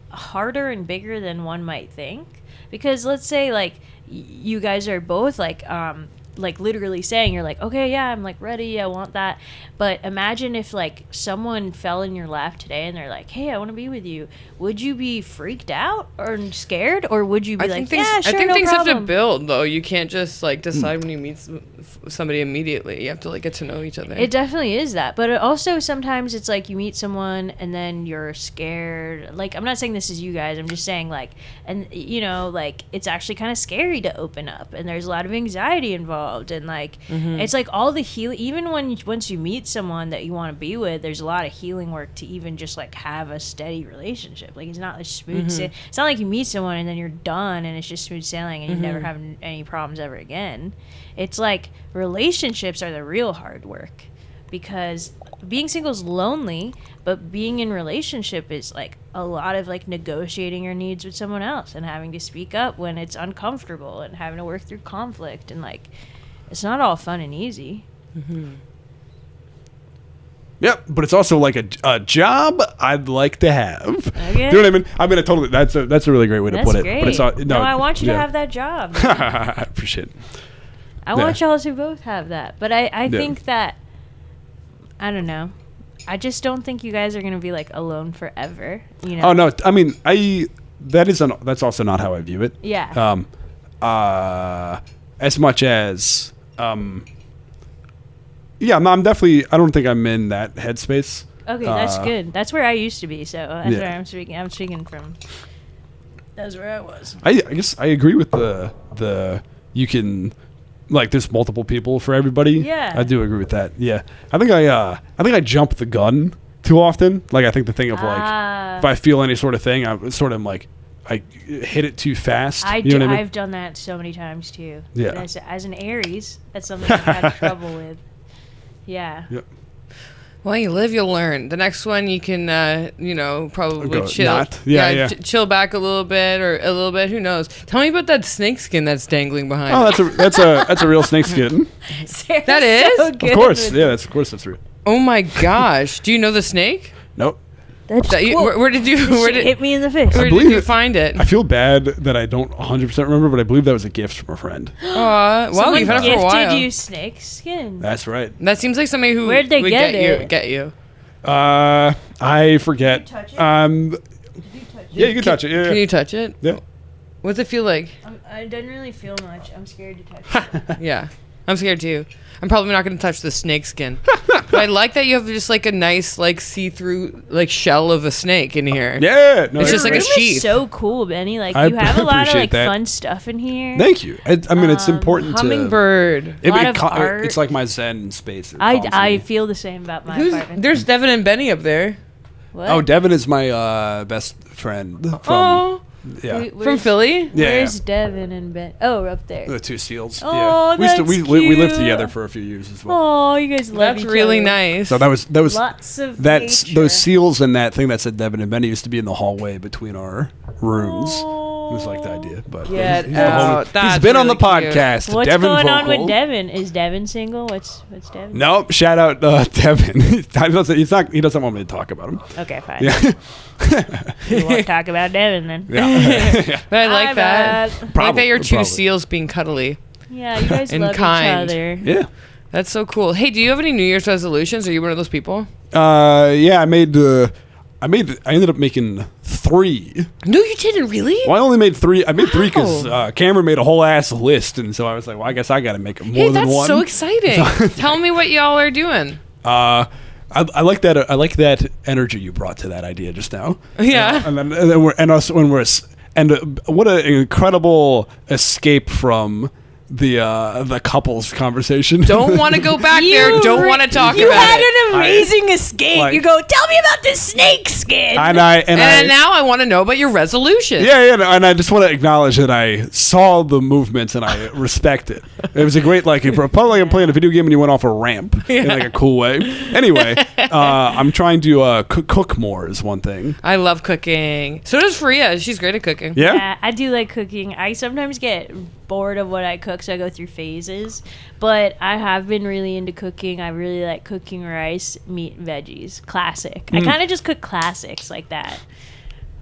harder and bigger than one might think. Because let's say like you guys are both like literally saying you're like, okay, yeah, I'm like ready, I want that. But imagine if like someone fell in your lap today and they're like, hey, I want to be with you. Would you be freaked out or scared, or would you be like, yeah, sure, I think no things problem? have to build though. You can't just like decide when you meet somebody immediately. You have to like get to know each other. It definitely is that, but it also sometimes it's like you meet someone and then you're scared. Like, I'm not saying this is you guys, I'm just saying like, and you know, like it's actually kind of scary to open up, and there's a lot of anxiety involved, and like it's like all the healing. Even once you meet someone that you want to be with, there's a lot of healing work to even just like have a steady relationship. Like it's not like smooth. It's not like you meet someone and then you're done and it's just smooth sailing and you never have any problems ever again. It's like relationships are the real hard work, because being single is lonely, but being in relationship is like a lot of like negotiating your needs with someone else and having to speak up when it's uncomfortable and having to work through conflict, and like it's not all fun and easy. Yep, but it's also like a job I'd like to have. Okay. Do you know what I mean? I mean, totally. That's a really great way to That's put it. great. But it's no, I want you to have that job. I appreciate it. I want y'all to both have that. But I think that, I don't know. I just don't think you guys are going to be like alone forever. You know? Oh no, I mean, that's also not how I view it. Yeah. As much as yeah, I'm definitely. I don't think I'm in that headspace. Okay, that's good. That's where I used to be. So that's where I'm speaking. I'm speaking from. That's where I was. I guess I agree with the you can, like, there's multiple people for everybody. Yeah. I do agree with that. Yeah. I think I jump the gun too often. Like, I think the thing of like, if I feel any sort of thing, I sort of like, I hit it too fast. You know what I mean? I've done that so many times too. Yeah. But as an Aries, that's something I've had trouble with. Yeah. Yep. Well, you live, you'll learn. The next one, you can, probably Go chill. not. Yeah. Chill back a little bit, or a little bit. Who knows? Tell me about that snake skin that's dangling behind. Oh, that's a real snake skin. Sarah's That is? so Of good Of course. with- Yeah. Of course that's real. Oh my gosh! Do you know the snake? Nope. That's Where, where did you? This Where shit did hit me in the face. Where did believe you it. find it? I feel bad that I don't 100% remember, but I believe that was a gift from a friend. Well, Someone you've had it for a gifted while. you snake skin. That's right. That seems like somebody who Where'd they would get you. it? Get you. I forget. Did you touch it? Yeah, you can touch it. Yeah. Can you touch it? Yeah. What's it feel like? I didn't really feel much. I'm scared to touch it. Yeah, I'm scared too. I'm probably not going to touch the snake skin. But I like that you have just like a nice like see-through like shell of a snake in here. Yeah. No, It's just Your like a room is sheath. so cool, Benny. Like I you have a lot of appreciate like that. fun stuff in here. Thank you. I mean, it's important Hummingbird. to. lot of art. It's like my Zen space. I feel the same about my apartment. There's Devin and Benny up there. What? Oh, Devin is my best friend from. Oh, Yeah. from Philly. Yeah. Where's Devin and Ben? Oh, up there. The two seals. Oh, yeah. We that's we lived cute. together for a few years as well. Oh, you guys love That's each really other. nice. So that was Lots of that's nature. those seals and that thing that said Devin and Benny used to be in the hallway between our rooms. It was like the idea, but Get he's the out. homie. That's He's been on the really cute. podcast. What's Devin going on Vocal. with Devin? Is Devin single? What's Devin? Nope. Shout out Devin. He doesn't want me to talk about him. Okay, fine. Yeah. We won't talk about Devin then. Yeah. But I My like that. bad. I like Probably- that you're two probably. seals being cuddly. Yeah, you guys And love kind. each other. Yeah. That's so cool. Hey, do you have any New Year's resolutions? Are you one of those people? Yeah, I made ended up making 3. No, you didn't really. Well, I only made 3. I made 3 because Wow. Cameron made a whole ass list, and so I was like, well, I guess I got to make more Hey, than that's one. so exciting. Tell me what y'all are doing. I like that. I like that energy you brought to that idea just now. Yeah. And then what an incredible escape from the couples conversation. Don't want to go back there. Don't want to talk You about had it. an amazing escape. like- You go, tell me about the snake skin. And Now I want to know about your resolution. yeah, and I just want to acknowledge that I saw the movements and I respect it. It was a great, like, probably like I'm playing a video game and you went off a ramp in like a cool way. Anyway, I'm trying to cook more is one thing. I love cooking. So does Fareeha. She's great at cooking. Yeah? Yeah, I do like cooking. I sometimes get bored of what I cook, so I go through phases. But I have been really into cooking. I really like cooking rice, meat, and veggies. Classic. I kind of just cook classics like that.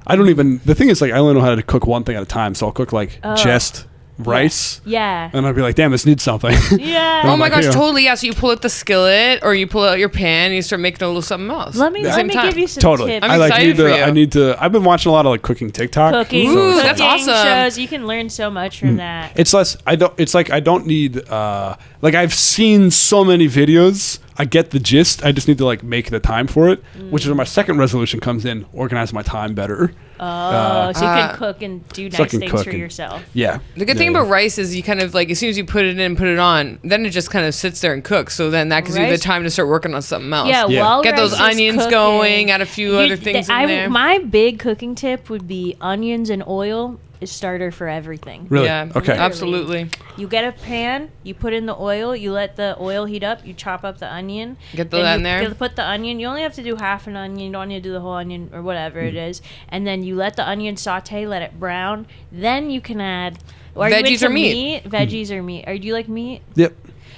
I don't even, the thing is, like, I only know how to cook one thing at a time, so I'll cook, like, just rice. Yeah. And I'd be like, damn, this needs something. Yeah. Oh my like, gosh, yeah. totally. Yeah, so you pull out the skillet or you pull out your pan and you start making a little something else. Let me at the same time. give you some Totally. tips. I'm excited for you. I've been watching a lot of, like, cooking TikTok. Cooking, Ooh, cooking that's awesome. shows. You can learn so much from that. It's less, I don't need, like, I've seen so many videos. I get the gist. I just need to, like, make the time for it, which is where my second resolution comes in, organize my time better. Oh, so you can cook and do so I nice can things cook for and- yourself. Yeah. The good thing about rice is you kind of like, as soon as you put it in, put it on, then it just kind of sits there and cooks. So then that gives you the Rice- time to start working on something else. Yeah, Yeah. while Get those rice is onions cooking, going, add a few other things in there. My big cooking tip would be onions and oil is starter for everything. Really? Yeah, Okay. absolutely. You get a pan, you put in the oil, you let the oil heat up, you chop up the onion. Get then that you in there. Put the onion. You only have to do half an onion. You don't need to do the whole onion or whatever it is. And then you let the onion saute, let it brown. Then you can add. Are you Veggies into or meat? Veggies or meat. Do you like meat? Yep.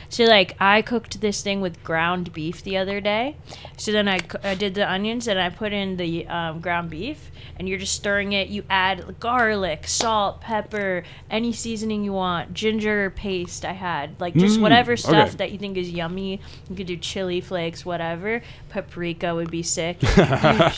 So, like, I cooked this thing with ground beef the other day. So then I did the onions and I put in the ground beef. And you're just stirring it. You add garlic, salt, pepper, any seasoning you want. Ginger paste I had. Like, just whatever stuff okay. that you think is yummy. You could do chili flakes, whatever. Paprika would be sick.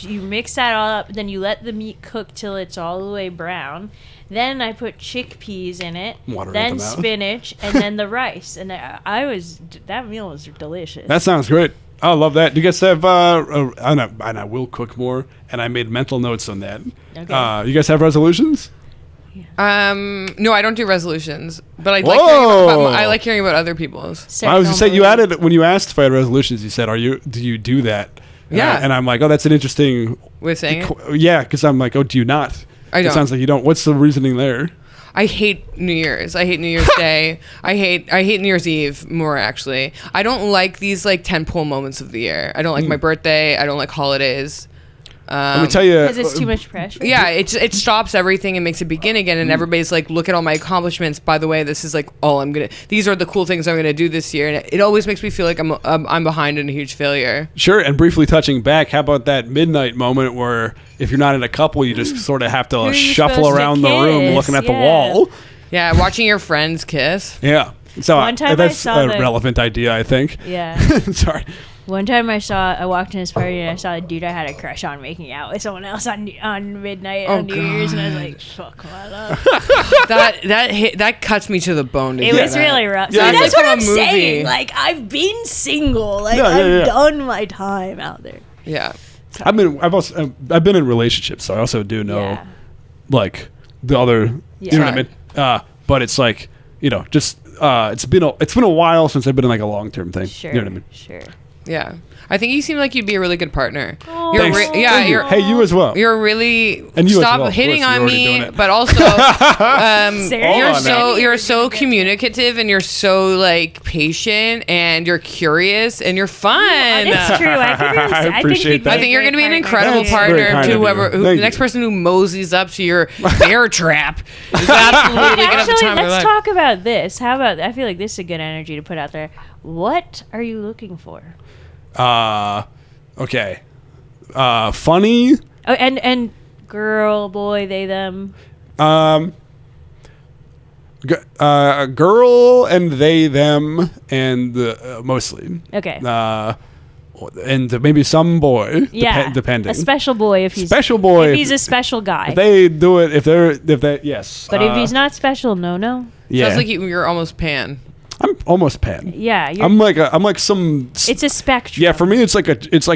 you mix that all up. Then you let the meat cook till it's all the way brown. Then I put chickpeas in it. Watering Then them out. spinach. And then the rice. And that meal was delicious. That sounds great. I love that. Do you guys have, and I will cook more, and I made mental notes on that. Okay. You guys have resolutions? No, I don't do resolutions, but I Whoa. like hearing about other people's. Set I was going to say, you no added, when you asked if I had resolutions, you said, do you do that? Yeah. And I'm like, oh, that's an interesting, With saying it? yeah, because I'm like, oh, do you not? I don't. It sounds like you don't. What's the reasoning there? I hate New Year's. I hate New Year's Day. I hate New Year's Eve more, actually. I don't like these like tentpole moments of the year. I don't like my birthday. I don't like holidays. Let me tell you. Because it's too much pressure. Yeah, it stops everything and makes it begin again, and everybody's like, look at all my accomplishments. By the way, this is like all these are the cool things I'm gonna do this year, and it always makes me feel like I'm behind and a huge failure. Sure, and briefly touching back, how about that midnight moment where if you're not in a couple, you just sort of have to are you shuffle supposed to around the room kiss? looking at the Yeah. wall. Yeah, watching your friends kiss. Yeah. So One time I that's saw a the- relevant idea, I think. Yeah. Sorry. One time I walked in this party and I saw a dude I had a crush on making out with someone else on midnight on New Year's, and I was like, fuck my love. that cuts me to the bone. It was really rough. Yeah, So yeah. that's what From a I'm movie. saying. Like, I've been single. Like, Yeah, yeah, yeah. I've done my time out there. Yeah. I've been in relationships, so I also do know Yeah. like the other. Yeah. You know what I mean? But it's like, just it's been a while since I've been in like a long-term thing. Sure. You know what I mean? Sure. Yeah. I think you seem like you'd be a really good partner. Oh, You're Thanks. yeah, Thank you. you're Hey, you as well. You're really And you as stop well, of hitting course, on you're already doing me, it. but also Sarah, you're on you're so communicative and you're so like patient and you're curious and you're fun. It's true. I could really say, I appreciate think you'd be that. I think you're going to be an a great incredible That's very partner kind to of you. whoever Thank the you. next person who moseys up to your bear trap is absolutely going to have the Actually, time of their let's life. talk about this. How about, I feel like this is a good energy to put out there. What are you looking for? Okay. Funny. Oh, and girl, boy, they, them. Girl and they them and mostly. Okay. and maybe some boy, Yeah, depending. a special boy if he's Special boy. If he's a special guy. If they do it, if they yes. But if he's not special, no. Yeah. Sounds like you're almost pan. I'm almost pan. Yeah, I'm like some. It's a spectrum. Yeah, for me, it's like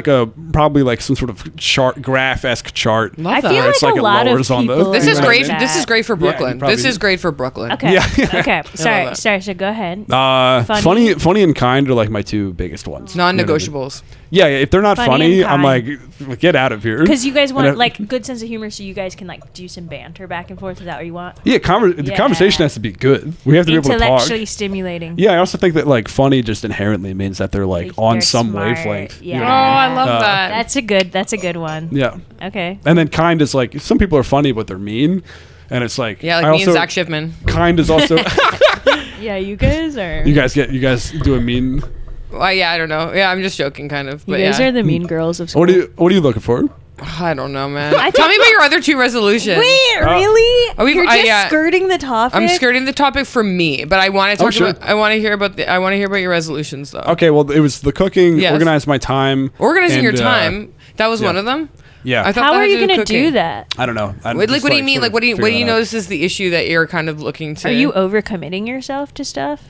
a probably like some sort of chart graph-esque chart. Love I that. feel like It's like a it lot of lowers on the- people. This is Right. great. That. This is great for Brooklyn. probably This is great for Brooklyn. Okay. Yeah. Okay. Sorry. that. Sorry. So go ahead. Funny and kind are like my two biggest ones. Non-negotiables. Yeah, if they're not Funny funny, and I'm kind. like, get out of here. Because you guys And want like good sense of humor, so you guys can like do some banter back and forth. Is that what you want? yeah, the Yeah. conversation has to be good. We have to be able to talk. Intellectually stimulating. Yeah, I also think that like funny just inherently means that they're like on They're some smart. wavelength. you Yeah. know Oh, what I I mean? love that. That's a good one. Yeah, Okay. and then kind is like some people are funny but they're mean, and it's like Yeah, like I me and also- Zach Shipman. Kind is also Yeah, you guys are. you guys do a mean. Well, yeah, I don't know. Yeah, I'm just joking, kind of. You But guys yeah. are the mean girls of school. What are you looking for? I don't know, man. Tell me about your other two resolutions. Wait, really? Are we- You're just yeah. skirting the topic. I'm skirting the topic for me, but I want to talk sure. about. I want to hear about your resolutions, though. Okay, well, it was the cooking, Yes. organize my time. Organizing and, your time. That was one of them. Yeah. I thought How that are had you to do going with to do cooking. that? I don't know. I'm Like, just, what do you mean? sort Like, of what do you figuring that out. notice is the issue that you're kind of looking to? Are you overcommitting yourself to stuff?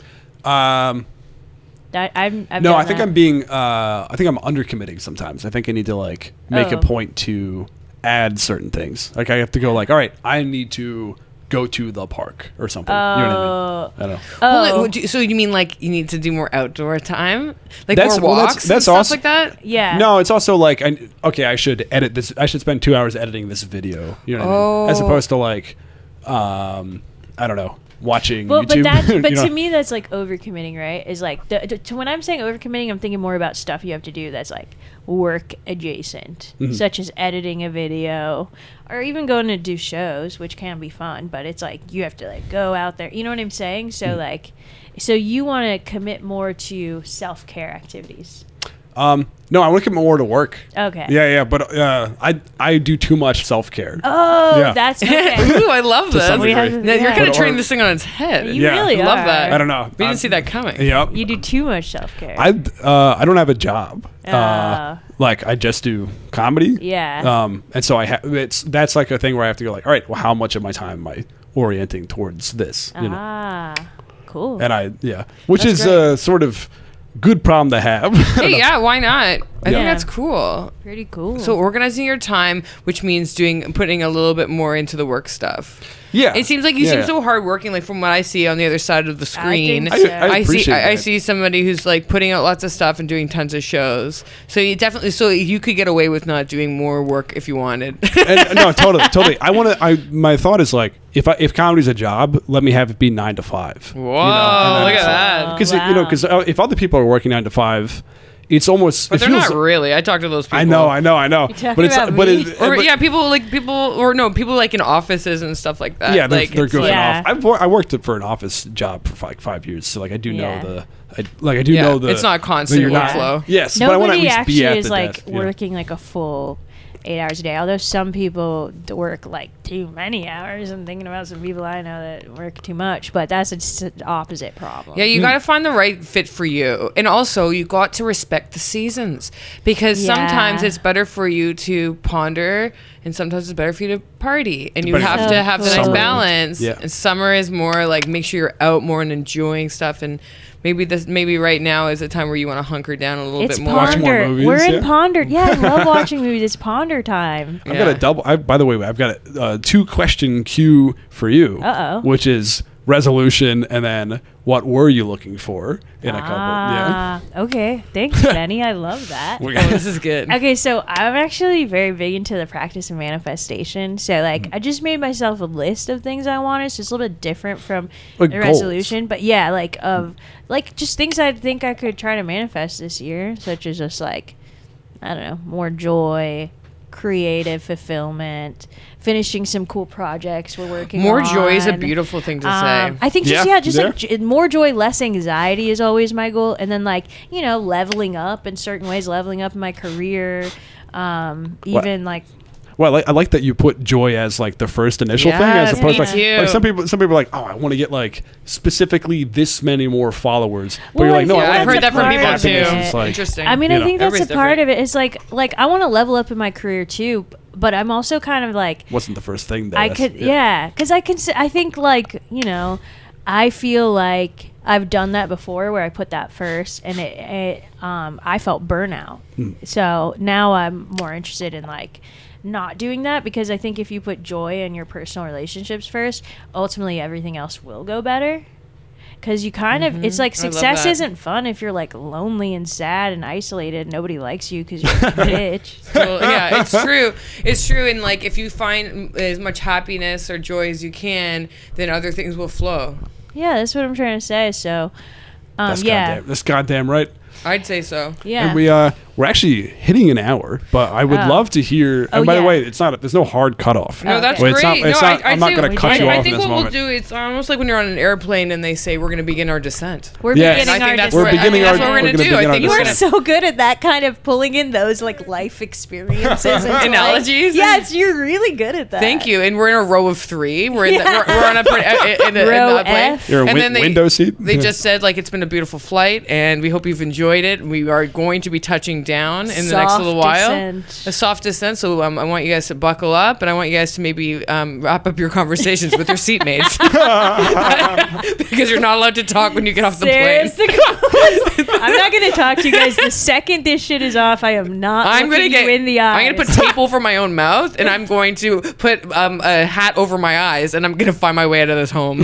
I've I've no, done I think that. I'm being. I think I'm undercommitting sometimes. I think I need to like make a Oh. point to add certain things. Like I have to go like, all right, I need to go to the park or something. You know what I mean? I don't know. Oh, So you mean like you need to do more outdoor time, like That's- more well, walks that's and stuff also- like that? yeah. No, it's also like I should edit this. I should spend 2 hours editing this video. You know what I mean? As Oh. opposed to like, I don't know, watching Well, YouTube. but you know? to me, that's like overcommitting, right? Is like to when I'm saying overcommitting, I'm thinking more about stuff you have to do that's like work adjacent, Mm-hmm. such as editing a video, or even going to do shows, which can be fun. But it's like you have to like go out there. You know what I'm saying? So like, so you want to commit more to self-care activities. No, I want to commit more to work. Okay. Yeah, but I do too much self-care. Oh, Yeah. that's okay. Ooh, I love this. some We have degree. to- You're yeah. kind of But- turning or- this thing on its head. You Yeah. really I love are. that. I don't know. We didn't see that coming. Yep. You do too much self-care. I don't have a job. Ah. Like I just do comedy. Yeah. And so that's like a thing where I have to go like, all right, well, how much of my time am I orienting towards this? You know, Ah, cool. and which That's is great. a sort of good problem to have. Hey, yeah, why not? I think Yeah. that's cool. Pretty cool. So organizing your time, which means putting a little bit more into the work stuff. Yeah. It seems like you Yeah. seem so hardworking. Like from what I see on the other side of the screen, think so. I appreciate I that. see somebody who's like putting out lots of stuff and doing tons of shows. So you could get away with not doing more work if you wanted. And, no, totally. My thought is like, if comedy's a job, let me have it be 9 to 5. Whoa, look at that. Because Wow. because if other people are working 9 to 5, it's almost. But it they're feels, not really. I talked to those people. I know. talking But it's about but me? it, Or but- yeah, people like in offices and stuff like that. Yeah, they're it's goofing like- Yeah. off. I worked for an office job for like 5 years, so like I do Yeah. know I do Yeah, know the. it's not constant you're not- workflow. Yes, but I want to at Nobody least actually be at is the like desk. Yeah. working like a full 8 hours a day. Although some people work like too many hours. I'm thinking about some people I know that work too much, but that's the opposite problem. Yeah, you got to find the right fit for you. And also, you got to respect the seasons because Yeah. sometimes it's better for you to ponder and sometimes it's better for you to party. And you Better- have to have the nice Summer. balance. Yeah. And summer is more like make sure you're out more and enjoying stuff. And maybe right now is a time where you want to hunker down a little It's bit more. Watch more ponder. movies, We're in yeah. ponder. Yeah, I love watching movies. It's ponder time. I've got a double. By the way, I've got a 2-question cue for you, Uh-oh. which is resolution and then what were you looking for in a couple? Yeah. Okay. Thanks, Benny. I love that. We Oh, got- this is good. Okay, so I'm actually very big into the practice of manifestation. So, like, Mm-hmm. I just made myself a list of things I wanted. So it's a little bit different from Like the goals. resolution. But yeah, like just things I think I could try to manifest this year, such as just like, I don't know, more joy, creative fulfillment, finishing some cool projects we're working on. More joy is a beautiful thing to say. I think just Yeah, like more joy, less anxiety is always my goal, and then like leveling up in certain ways, leveling up in my career, even like well, I like that you put joy as like the first initial thing, as Yes, opposed to me like too. some people are like, oh, I want to get like specifically this many more followers, but Well, you're like, I no, think I I've want heard to that from people happiness. too. It's like, Interesting. I mean, You I know. think that's a Everybody's part different. of it. It's like I want to level up in my career too, but I'm also kind of like wasn't the first thing that I could, yeah, because I think like, you know, I feel like I've done that before where I put that first, and I felt burnout. So now I'm more interested in like not doing that, because I think if you put joy in your personal relationships first, ultimately everything else will go better. Because you kind of, it's like I love success that. isn't fun if you're like lonely and sad and isolated and nobody likes you because you're a bitch. Well, yeah, it's true. It's true. And like, if you find as much happiness or joy as you can, then other things will flow. Yeah, that's what I'm trying to say. So, that's goddamn right. I'd say so. yeah. And we're actually hitting an hour, but I would love to hear. And by the yeah. way, there's no hard cutoff. No, that's Well, great. I'm not going to cut you I off in think this what moment. we'll do, it's almost like when you're on an airplane and they say we're going to begin our descent. We're Yes. beginning I our think that's We're what, beginning that's our- what we're we're going to gonna do. I begin think You our are we're gonna, so good at that kind of pulling in those like life experiences and Analogies? You're really good at that. Thank you. And we're in a row of 3. We're in Yeah. we're on a in Row the plane. F. You're a And then window seat. They just said like it's been a beautiful flight, and we hope you've enjoyed it. We are going to be touching down in the next Soft little while. descent. A soft descent. So I want you guys to buckle up, and I want you guys to maybe wrap up your conversations with your seatmates because you're not allowed to talk when you get off the Sarah's plane. I'm not going to talk to you guys the second this shit is off. I am not I'm gonna looking get. you in the eyes. I'm gonna put tape over my own mouth, and I'm going to put a hat over my eyes, and I'm gonna find my way out of this home.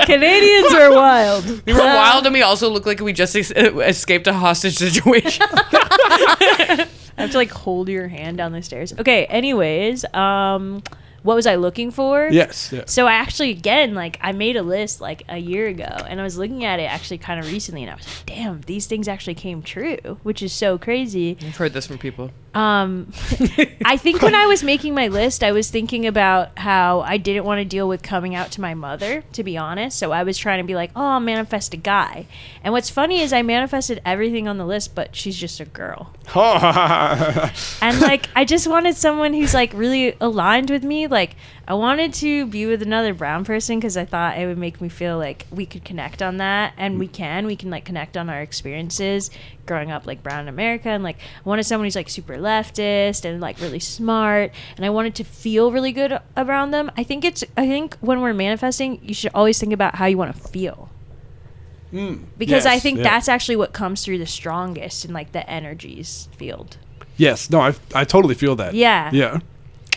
Canadians are wild. We were wild, and we also look like we just escaped a hostage situation. I have to like hold your hand down the stairs. Okay, anyways, what was I looking for? Yes. Yeah. So I actually, again, like I made a list like a year ago, and I was looking at it actually kind of recently, and I was like, damn, these things actually came true, which is so crazy. I've heard this from people. I think when I was making my list, I was thinking about how I didn't want to deal with coming out to my mother, to be honest. So I was trying to be like, oh, I'll manifest a guy. And what's funny is I manifested everything on the list, but she's just a girl. And like, I just wanted someone who's like really aligned with me. Like, I wanted to be with another brown person because I thought it would make me feel like we could connect on that. And we can like connect on our experiences growing up like brown in America. And like, I wanted someone who's like super leftist and like really smart. And I wanted to feel really good around them. I think when we're manifesting, you should always think about how you want to feel. Because I think that's actually what comes through the strongest in like the energies field. Yes. No, I totally feel that. Yeah. Yeah.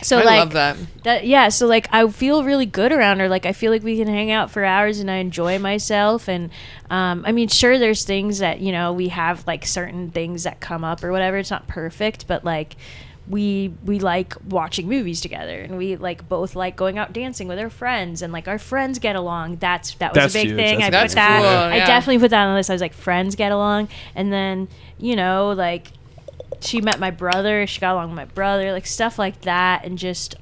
So I like love that. yeah, so like I feel really good around her. Like I feel like we can hang out for hours and I enjoy myself. And I mean, sure, there's things that, you know, we have like certain things that come up or whatever. It's not perfect, but like we like watching movies together, and we like both like going out dancing with our friends, and like our friends get along. That was That's a big huge. thing. I That's put that. cool, I yeah. definitely put that on the list. I was like, friends get along. And then, you know, like she met my brother, she got along with my brother, like stuff like that. And just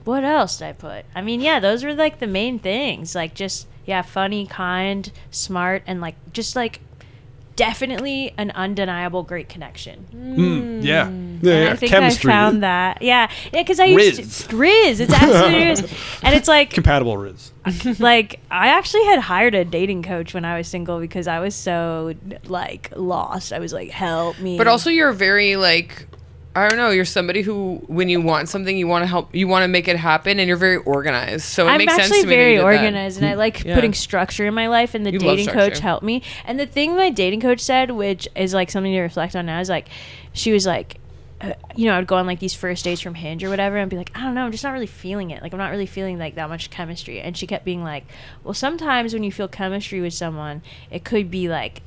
what else did I put? I mean, yeah, those were like the main things. Like just funny, kind, smart, and like just like definitely an undeniable great connection. Yeah. And Yeah. I think Chemistry. I found that. Yeah, because I used to Riz. It's absolutely Riz. And it's like Compatible Riz. like I actually had hired a dating coach when I was single because I was so like lost. I was like, help me. But also, you're very like, I don't know. You're somebody who, when you want something, you want to help, you want to make it happen, and you're very organized. So it I'm makes sense actually to me. very that you did that. organized, and I like Yeah. putting structure in my life. And the You love dating coach structure. helped me. And the thing my dating coach said, which is like something to reflect on now, is like she was like, you know, I'd go on like these first dates from Hinge or whatever, and be like, I don't know, I'm just not really feeling it. Like I'm not really feeling like that much chemistry. And she kept being like, well, sometimes when you feel chemistry with someone, it could be like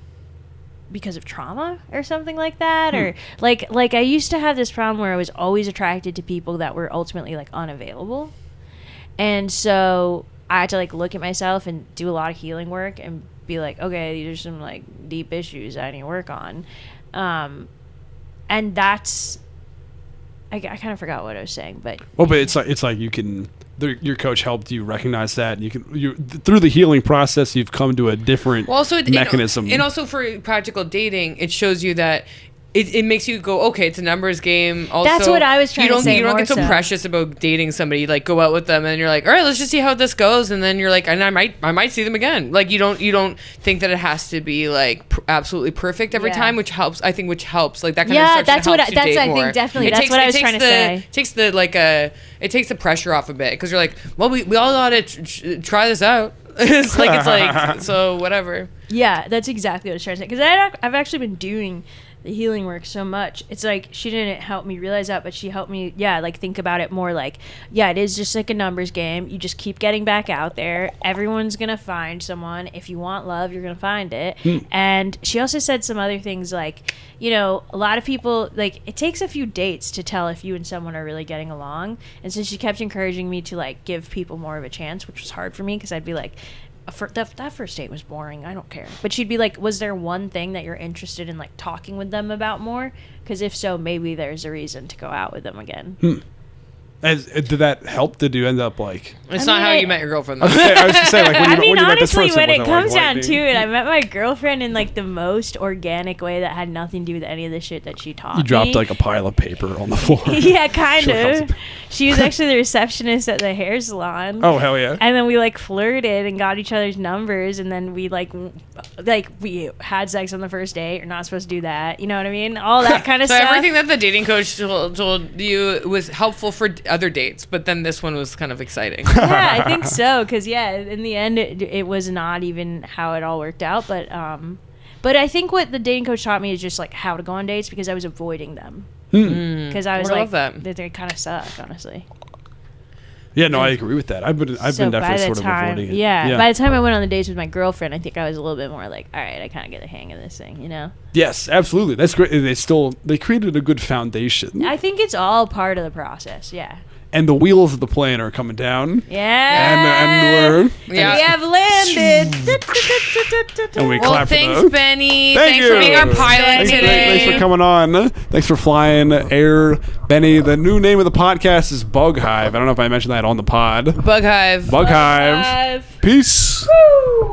because of trauma or something like that, or like I used to have this problem where I was always attracted to people that were ultimately like unavailable, and so I had to like look at myself and do a lot of healing work and be like, okay, these are some like deep issues I need to work on, and that's I kind of forgot what I was saying, but Well, but it's like you can. Your coach helped you recognize that. You through the healing process, you've come to a different Well, also mechanism. and also for practical dating, it shows you that it makes you go, okay, it's a numbers game. Also, That's what I was trying to say You don't more get so so. precious about dating somebody. You, like, go out with them and you're like, all right, let's just see how this goes. And then you're like, and I might see them again. Like, you don't think that it has to be like absolutely perfect every time, which helps. I think like that kind of structure that's what helps you date I more. think definitely that's what I was trying to say. It takes the pressure off a bit because you're like, well, we all gotta try this out. it's like so whatever. Yeah, that's exactly what I was trying to say. Because I've actually been doing the healing work so much. It's like she didn't help me realize that, but she helped me, like, think about it more like, it is just like a numbers game. You just keep getting back out there. Everyone's going to find someone. If you want love, you're going to find it. And she also said some other things like, a lot of people, like, it takes a few dates to tell if you and someone are really getting along. And so she kept encouraging me to, like, give people more of a chance, which was hard for me because I'd be like, that first date was boring. I don't care. But she'd be like, was there one thing that you're interested in, like, talking with them about more? Because if so, maybe there's a reason to go out with them again. Did that help? Did you end up like? It's not how you met your girlfriend. Though. I was just saying, like, when you met this honestly, person, when it was comes like down lightning? to it, I met my girlfriend in, like, the most organic way that had nothing to do with any of the shit that she taught me. You dropped like a pile of paper on the floor. Yeah, kind Sure of. She was actually the receptionist at the hair salon. Oh, hell yeah. And then we, like, flirted and got each other's numbers, and then we we had sex on the first date. You're not supposed to do that. You know what I mean? All that kind of So stuff. everything that the dating coach told you was helpful for other dates, but then this one was kind of exciting. Yeah, I think so. Because, in the end, it was not even how it all worked out. But I think what the dating coach taught me is just, like, how to go on dates because I was avoiding them. Because I was I like, love that. they kind of suck, honestly. Yeah, no, I agree with that. I've been definitely sort of avoiding it. Yeah, by the time I went on the dates with my girlfriend, I think I was a little bit more like, all right, I kind of get the hang of this thing, Yes, absolutely. That's great. They created a good foundation. I think it's all part of the process, yeah. And the wheels of the plane are coming down. Yeah. And we have landed. And we Well, clap for thanks, those. Benny. Thank Thanks you. for being our pilot Thanks today. for coming on. Thanks for flying air, Benny. The new name of the podcast is Bug Hive. I don't know if I mentioned that on the pod. Bug Hive. Bug Hive. Peace. Woo.